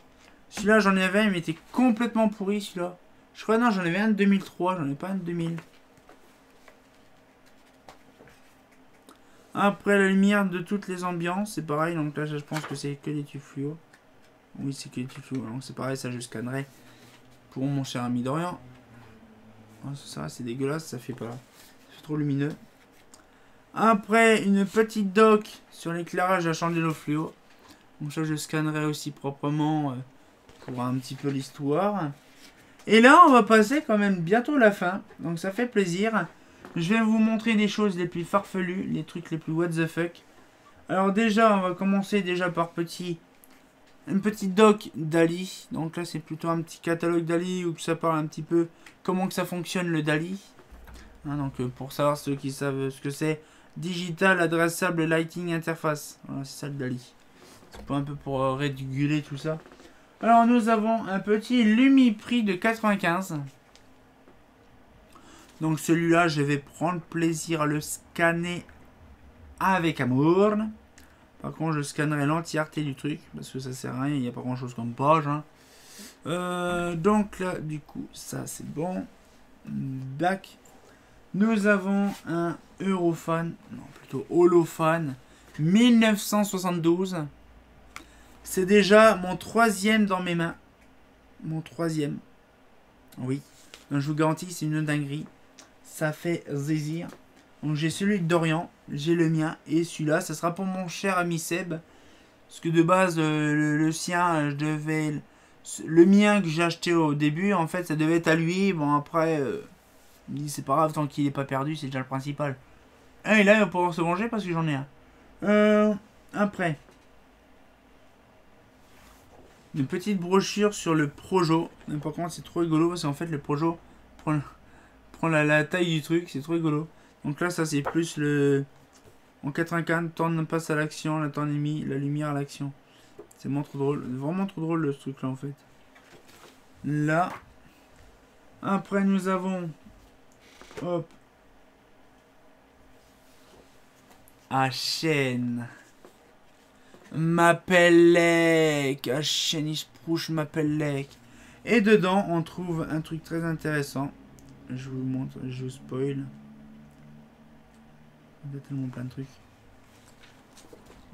celui-là j'en avais un, mais il était complètement pourri celui-là. Je crois non, j'en avais un de 2003, j'en ai pas un de 2000. Après la lumière de toutes les ambiances, c'est pareil, donc là je pense que c'est que les tubes fluo. Oui, c'est que les tubes fluo, donc c'est pareil, ça je scannerai pour mon cher ami Dorian. Oh, ça c'est dégueulasse, ça fait pas. Ça fait trop lumineux. Après une petite doc sur l'éclairage à chandelle au fluo. Donc ça je scannerai aussi proprement pour voir un petit peu l'histoire. Et là on va passer quand même bientôt la fin. Donc ça fait plaisir. Je vais vous montrer des choses les plus farfelues, les trucs les plus what the fuck. Alors déjà on va commencer déjà par une petite doc DALL-E. Donc là c'est plutôt un petit catalogue DALL-E où ça parle un petit peu comment que ça fonctionne le DALL-E. Hein, donc pour savoir ceux qui savent ce que c'est. Digital Addressable Lighting Interface. Voilà, c'est ça le DALL-E. C'est pas un peu pour réguler tout ça. Alors nous avons un petit Lumiprix de 95. Donc celui-là, je vais prendre plaisir à le scanner avec amour. Par contre, je scannerai l'entièreté du truc. Parce que ça sert à rien, il n'y a pas grand-chose comme page. Hein. Donc là, du coup, ça c'est bon. Back. Nous avons un Europhone. Non, plutôt Holophone. 1972. C'est déjà mon troisième dans mes mains. Mon troisième. Oui. Donc, je vous garantis, c'est une dinguerie. Ça fait zizir. Donc j'ai celui de Dorian. J'ai le mien. Et celui-là, ça sera pour mon cher ami Seb. Parce que de base, le sien, je devais... Le mien que j'ai acheté au début, en fait, ça devait être à lui. Bon, après, il dit c'est pas grave, tant qu'il n'est pas perdu, c'est déjà le principal. Et là, il va pouvoir se venger parce que j'en ai un. Après... Une petite brochure sur le Projo. Mais par contre, c'est trop rigolo parce qu'en fait, le Projo prend la taille du truc. C'est trop rigolo. Donc là, ça, c'est plus le... En 84, temps passe à l'action, la temps ennemi, la lumière à l'action. C'est vraiment trop drôle. Vraiment trop drôle, ce truc-là, en fait. Là. Après, nous avons... Hop. À chaîne. M'appelle-lek. À chaîne, il se prouche, m'appelle-lek. Et dedans, on trouve un truc très intéressant. Je vous montre, je vous spoil. Il y a tellement plein de trucs.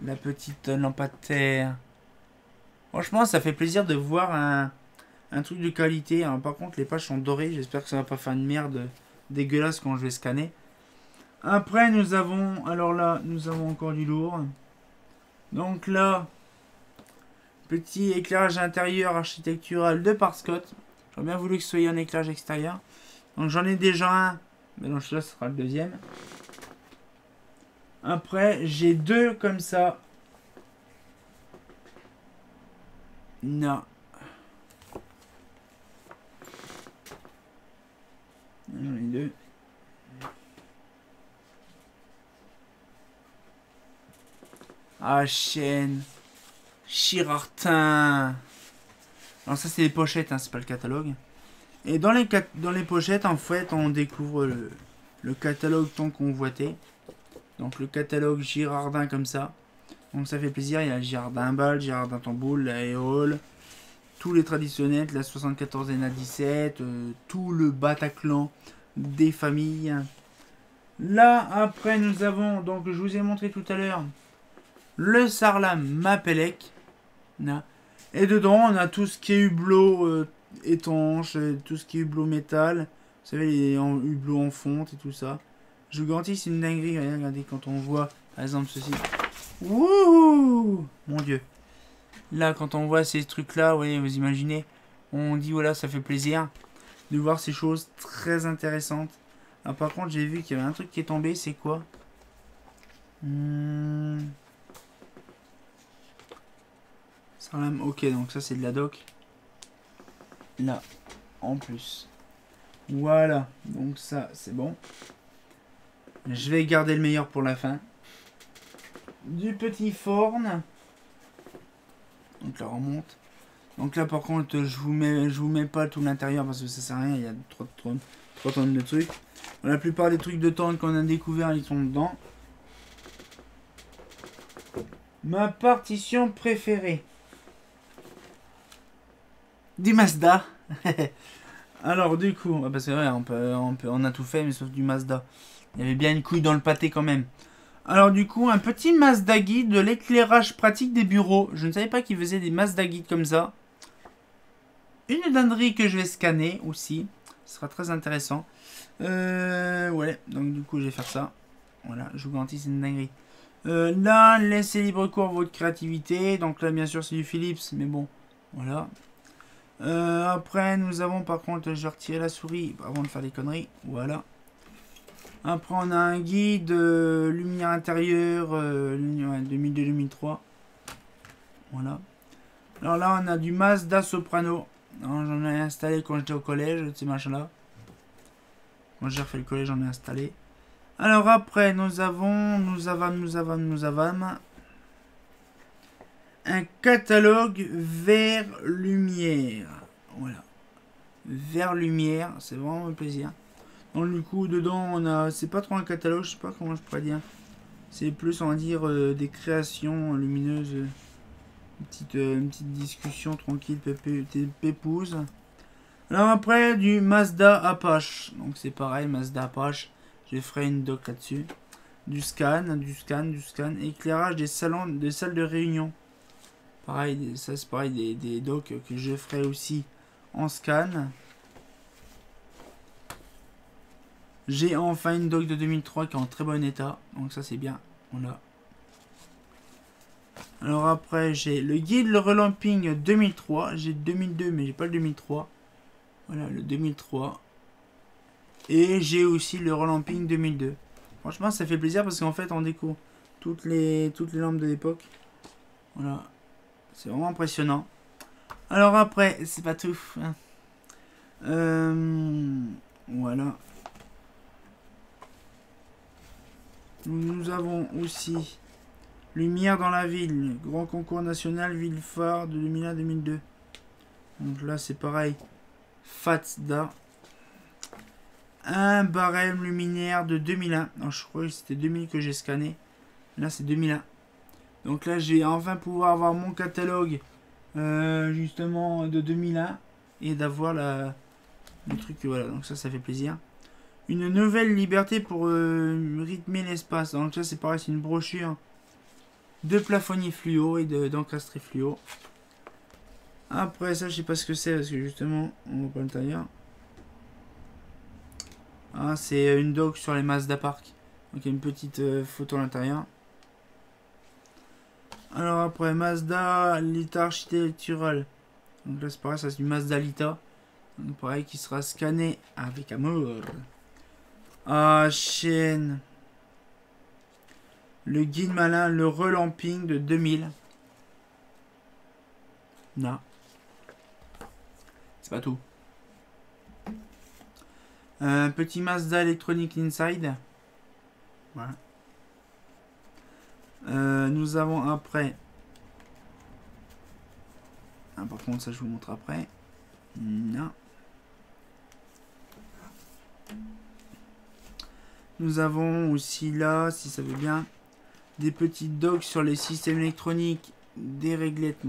La petite lampadaire. Franchement, ça fait plaisir de voir un truc de qualité. Alors, par contre, les pages sont dorées. J'espère que ça va pas faire une merde dégueulasse quand je vais scanner. Après, nous avons... Alors là, nous avons encore du lourd. Donc là, petit éclairage intérieur architectural de Parscott. J'aurais bien voulu que ce soit un éclairage extérieur. Donc j'en ai déjà un. Mais donc celui-là, ce sera le deuxième. Après, j'ai deux comme ça. Non. J'en ai deux. Ah, chaîne. Chirartin. Alors ça, c'est les pochettes, hein, c'est pas le catalogue. Et dans les pochettes, en fait, on découvre le catalogue tant convoité. Donc le catalogue Girardin comme ça. Donc ça fait plaisir, il y a Girardin Bal, Girardin Tamboul, la Éole, tous les traditionnels, la 74 et la 17, tout le Bataclan des familles. Là, après, nous avons, donc je vous ai montré tout à l'heure, le Sarlam Mapelec. Et dedans, on a tout ce qui est hublot étanche, tout ce qui est hublot métal. Vous savez, les hublots en fonte et tout ça. Je vous garantis, c'est une dinguerie. Regardez, quand on voit, par exemple, ceci. Wouhou! Mon Dieu. Là, quand on voit ces trucs-là, ouais, vous imaginez, on dit, voilà, ça fait plaisir de voir ces choses très intéressantes. Alors, par contre, j'ai vu qu'il y avait un truc qui est tombé. C'est quoi? Ok, donc ça c'est de la doc. Là, en plus. Voilà, donc ça c'est bon. Je vais garder le meilleur pour la fin. Du petit Forn. Donc là, on remonte. Donc là, par contre, je vous mets pas tout l'intérieur parce que ça sert à rien. Il y a 3 tonnes de trucs. La plupart des trucs de tank qu'on a découvert, ils sont dedans. Ma partition préférée. Du Mazda. Alors du coup, parce que ouais, on a tout fait, mais sauf du Mazda. Il y avait bien une couille dans le pâté quand même. Alors du coup, un petit Mazda guide de l'éclairage pratique des bureaux. Je ne savais pas qu'ils faisaient des Mazda guides comme ça. Une dinderie que je vais scanner aussi. Ce sera très intéressant. Ouais, donc du coup, je vais faire ça. Voilà, je vous garantis, c'est une dinguerie. Là, laissez libre cours à votre créativité. Donc là, bien sûr, c'est du Philips, mais bon, voilà. Après, nous avons par contre, je vais retirer la souris avant de faire des conneries. Voilà. Après, on a un guide lumière intérieure 2002-2003. Voilà. Alors là, on a du Mazda Soprano. J'en ai installé quand j'étais au collège, ces machins-là. Quand j'ai refait le collège, j'en ai installé. Alors après, nous avons un catalogue vert lumière. Voilà. Vert lumière, c'est vraiment un plaisir. Donc du coup, dedans, on a, c'est pas trop un catalogue, je sais pas comment je pourrais dire. C'est plus, on va dire, des créations lumineuses. Une petite discussion tranquille, pépouse. Alors après, du Mazda Apache. Donc c'est pareil, Mazda Apache. Je ferai une doc là-dessus. Du scan. Éclairage des salles de réunion. Pareil, ça c'est pareil, des docs que je ferai aussi en scan. J'ai enfin une doc de 2003 qui est en très bon état. Donc ça c'est bien. Voilà. Alors après, j'ai le guide le relamping 2003. J'ai 2002, mais j'ai pas le 2003. Voilà, le 2003. Et j'ai aussi le relamping 2002. Franchement, ça fait plaisir parce qu'en fait, on découvre toutes les lampes de l'époque. Voilà. C'est vraiment impressionnant. Alors après, c'est pas tout. Voilà. Nous avons aussi Lumière dans la ville, grand concours national ville phare de 2001-2002. Donc là c'est pareil, FATSDA. Un barème luminaire de 2001. Alors, je crois que c'était 2000 que j'ai scanné. Là c'est 2001. Donc là je vais enfin pouvoir avoir mon catalogue justement de 2001 et d'avoir le truc. Voilà, donc ça fait plaisir. Une nouvelle liberté pour rythmer l'espace. Donc ça c'est pareil, c'est une brochure de plafonnier fluo et d'encastré fluo. Après ça je sais pas ce que c'est parce que justement on voit pas l'intérieur. Ah, c'est une doc sur les Mazda Park. Donc il y a une petite photo à l'intérieur. Alors après Mazda Lita architectural. Donc là c'est pareil, ça c'est du Mazda Lita. Donc pareil qui sera scanné avec amour. Ah chaîne. Le guide malin, le relamping de 2000. Non. C'est pas tout. Un petit Mazda Electronic Inside. Voilà. Nous avons après. Ah, par contre, ça je vous montre après. Non. Nous avons aussi là, si ça veut bien, des petites docs sur les systèmes électroniques des réglettes.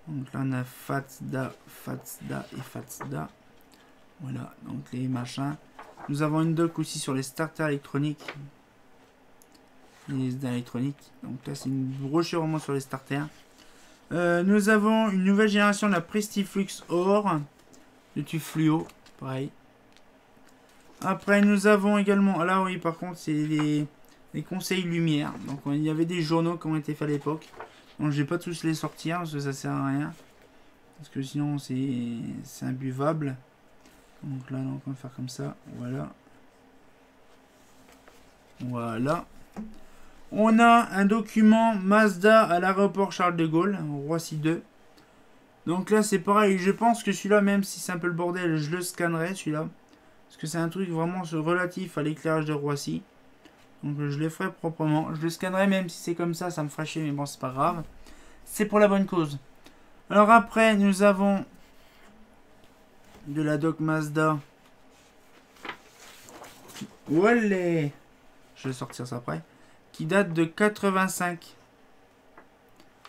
Donc là on a FATSDA et FATSDA. Voilà, donc les machins. Nous avons une doc aussi sur les starters électroniques. Les électroniques. Donc là c'est une brochure vraiment sur les starters. Nous avons une nouvelle génération de la Prestiflux Or. Le tube fluo, pareil. Après nous avons également, là oui par contre c'est les conseils lumière. Donc il y avait des journaux qui ont été faits à l'époque. Donc je vais pas tous les sortir parce que ça sert à rien. Parce que sinon c'est imbuvable. Donc là donc, on va faire comme ça. Voilà. Voilà. On a un document Mazda à l'aéroport Charles de Gaulle, Roissy 2. Donc là c'est pareil, je pense que celui-là, même si c'est un peu le bordel, je le scannerai celui-là. Parce que c'est un truc vraiment relatif à l'éclairage de Roissy. Donc je le ferai proprement. Je le scannerai même si c'est comme ça me ferait chier, mais bon c'est pas grave. c'est pour la bonne cause. Alors après, nous avons de la Doc Mazda. Olé! Je vais sortir ça après. Qui date de 85.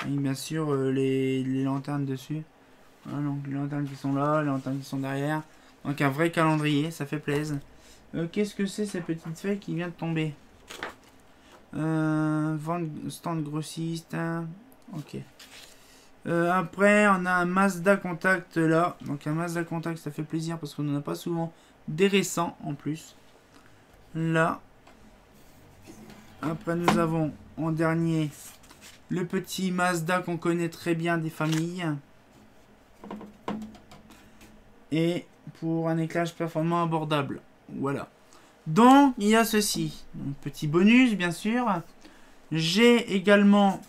Avec bien sûr les lanternes dessus. Voilà, donc les lanternes qui sont là, les lanternes qui sont derrière. Donc un vrai calendrier, ça fait plaisir. Qu'est-ce que c'est cette petite feuille qui vient de tomber? Stand grossiste. Hein. Ok. Après, on a un Mazda Contact là. Donc un Mazda Contact, ça fait plaisir parce qu'on n'en a pas souvent des récents en plus. Là. Après, nous avons en dernier le petit Mazda qu'on connaît très bien des familles. Et pour un éclairage performant abordable. Voilà. Donc, il y a ceci. Un petit bonus, bien sûr. J'ai également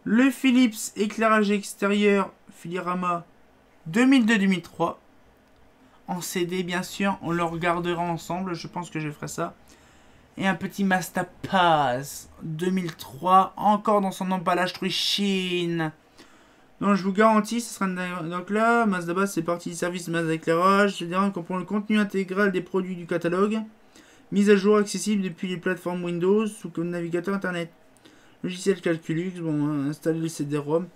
le Philips éclairage extérieur Filirama 2002-2003. En CD, bien sûr. On le regardera ensemble. Je pense que je ferai ça. Et un petit Mazda Paz 2003. Encore dans son emballage truc Chine. Donc je vous garantis, ce sera donc là, Mazda Base, c'est parti service Mazda éclairage, c'est-à-dire qu'on comprend le contenu intégral des produits du catalogue, mise à jour accessible depuis les plateformes Windows sous comme navigateur internet. Logiciel Calculux, bon, installer le CD-ROM.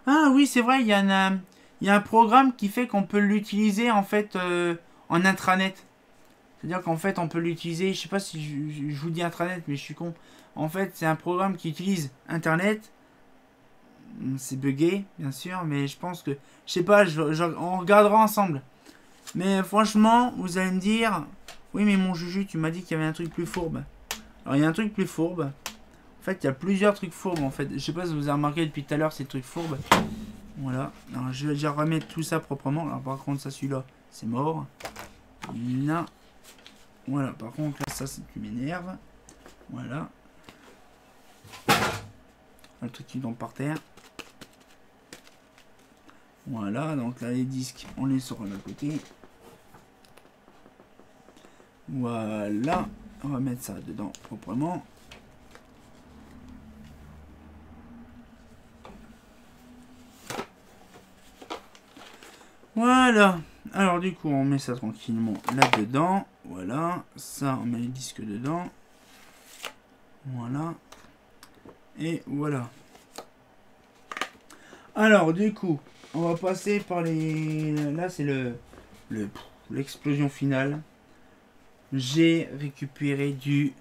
Ah oui, c'est vrai, il y a un programme qui fait qu'on peut l'utiliser en fait en intranet. C'est-à-dire qu'en fait on peut l'utiliser, je sais pas si je vous dis intranet, mais je suis con. En fait, c'est un programme qui utilise internet. C'est bugué, bien sûr, mais je pense que... Je sais pas, on regardera ensemble. Mais franchement, vous allez me dire... Oui, mais mon Juju, tu m'as dit qu'il y avait un truc plus fourbe. Alors, il y a un truc plus fourbe. En fait, il y a plusieurs trucs fourbes, en fait. Je sais pas si vous avez remarqué depuis tout à l'heure ces trucs fourbes. Voilà. Alors, je vais déjà remettre tout ça proprement. Alors, par contre, ça, celui-là, c'est mort. Là. Voilà. Par contre, là, ça, tu m'énerve. Voilà. Le truc qui tombe par terre. Voilà, donc là les disques, on les sort de côté. Voilà, on va mettre ça dedans proprement. Voilà, alors du coup on met ça tranquillement là-dedans. Voilà, ça on met les disques dedans. Voilà, et voilà. Alors du coup... On va passer par les... Là, c'est l'explosion finale. J'ai récupéré du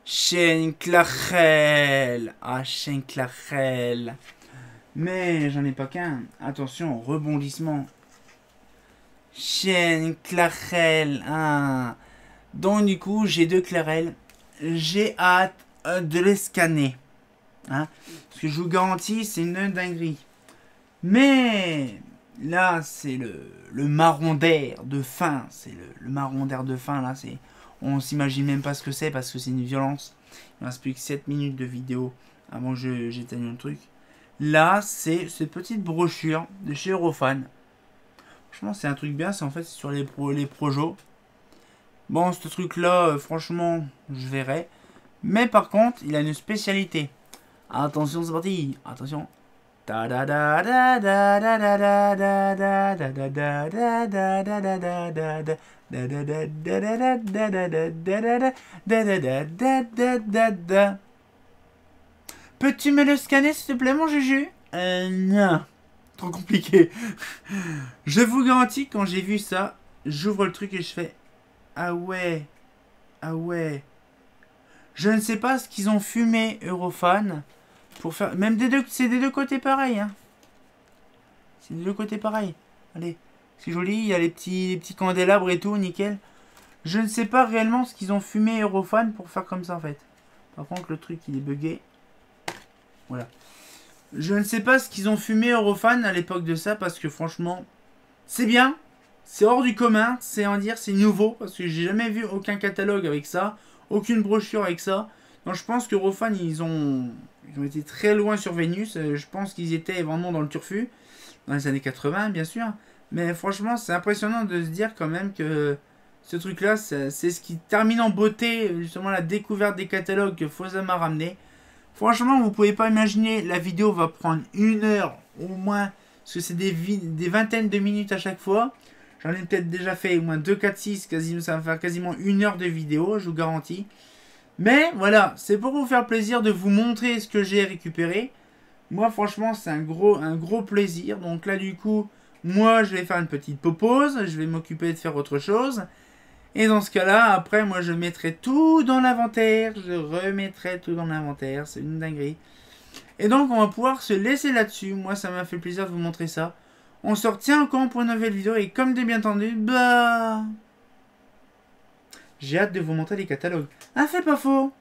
Schenklachel. Ah, Schenklachel. Mais j'en ai pas qu'un. Attention, rebondissement. Schenklachel. Ah. Donc, du coup, j'ai deux Clarel. J'ai hâte de les scanner. Hein? Parce que je vous garantis, c'est une dinguerie. Mais là, c'est le marron d'air de fin. C'est le marron d'air de fin. Là, c'est, on s'imagine même pas ce que c'est parce que c'est une violence. Il ne reste plus que 7 minutes de vidéo avant que j'éteigne le truc. Là, c'est cette petite brochure de chez Eurofan. Franchement, c'est un truc bien. C'est en fait sur les projos. Bon, ce truc-là, franchement, je verrai. Mais par contre, il a une spécialité. Attention, c'est parti. Attention. Peux-tu me le scanner s'il te plaît mon Juju? Non. Trop compliqué. Je vous garantis quand j'ai vu ça, j'ouvre le truc et je fais ah ouais. Ah ouais. Je ne sais pas ce qu'ils ont fumé Eurofan. Pour faire... Même c'est des deux côtés pareil. Hein. C'est des deux côtés pareil. Allez. C'est joli. Il y a les petits candélabres et tout. Nickel. Je ne sais pas réellement ce qu'ils ont fumé Eurofan pour faire comme ça en fait. Par contre le truc il est bugué. Voilà. Je ne sais pas ce qu'ils ont fumé Eurofan à l'époque de ça. Parce que franchement. C'est bien. C'est hors du commun. C'est en dire c'est nouveau. Parce que j'ai jamais vu aucun catalogue avec ça. Aucune brochure avec ça. Donc je pense que Eurofan ils ont été très loin sur Vénus. Je pense qu'ils étaient vraiment dans le turfu. Dans les années 80 bien sûr. Mais franchement c'est impressionnant de se dire quand même que ce truc là c'est ce qui termine en beauté. Justement la découverte des catalogues que Fosa m'a ramené. Franchement, vous pouvez pas imaginer, la vidéo va prendre 1 heure au moins, parce que c'est des vingtaines de minutes à chaque fois. J'en ai peut-être déjà fait au moins 2, 4, 6, quasiment, ça va faire quasiment 1 heure de vidéo, je vous garantis. Mais voilà, c'est pour vous faire plaisir de vous montrer ce que j'ai récupéré. Moi, franchement, c'est un gros plaisir. Donc là, du coup, moi, je vais faire une petite pause. Je vais m'occuper de faire autre chose. Et dans ce cas-là, après, moi, je mettrai tout dans l'inventaire. Je remettrai tout dans l'inventaire. C'est une dinguerie. Et donc, on va pouvoir se laisser là-dessus. Moi, ça m'a fait plaisir de vous montrer ça. On se retient encore pour une nouvelle vidéo. Et comme de bien entendu, bah... j'ai hâte de vous montrer les catalogues. Ah, c'est pas faux!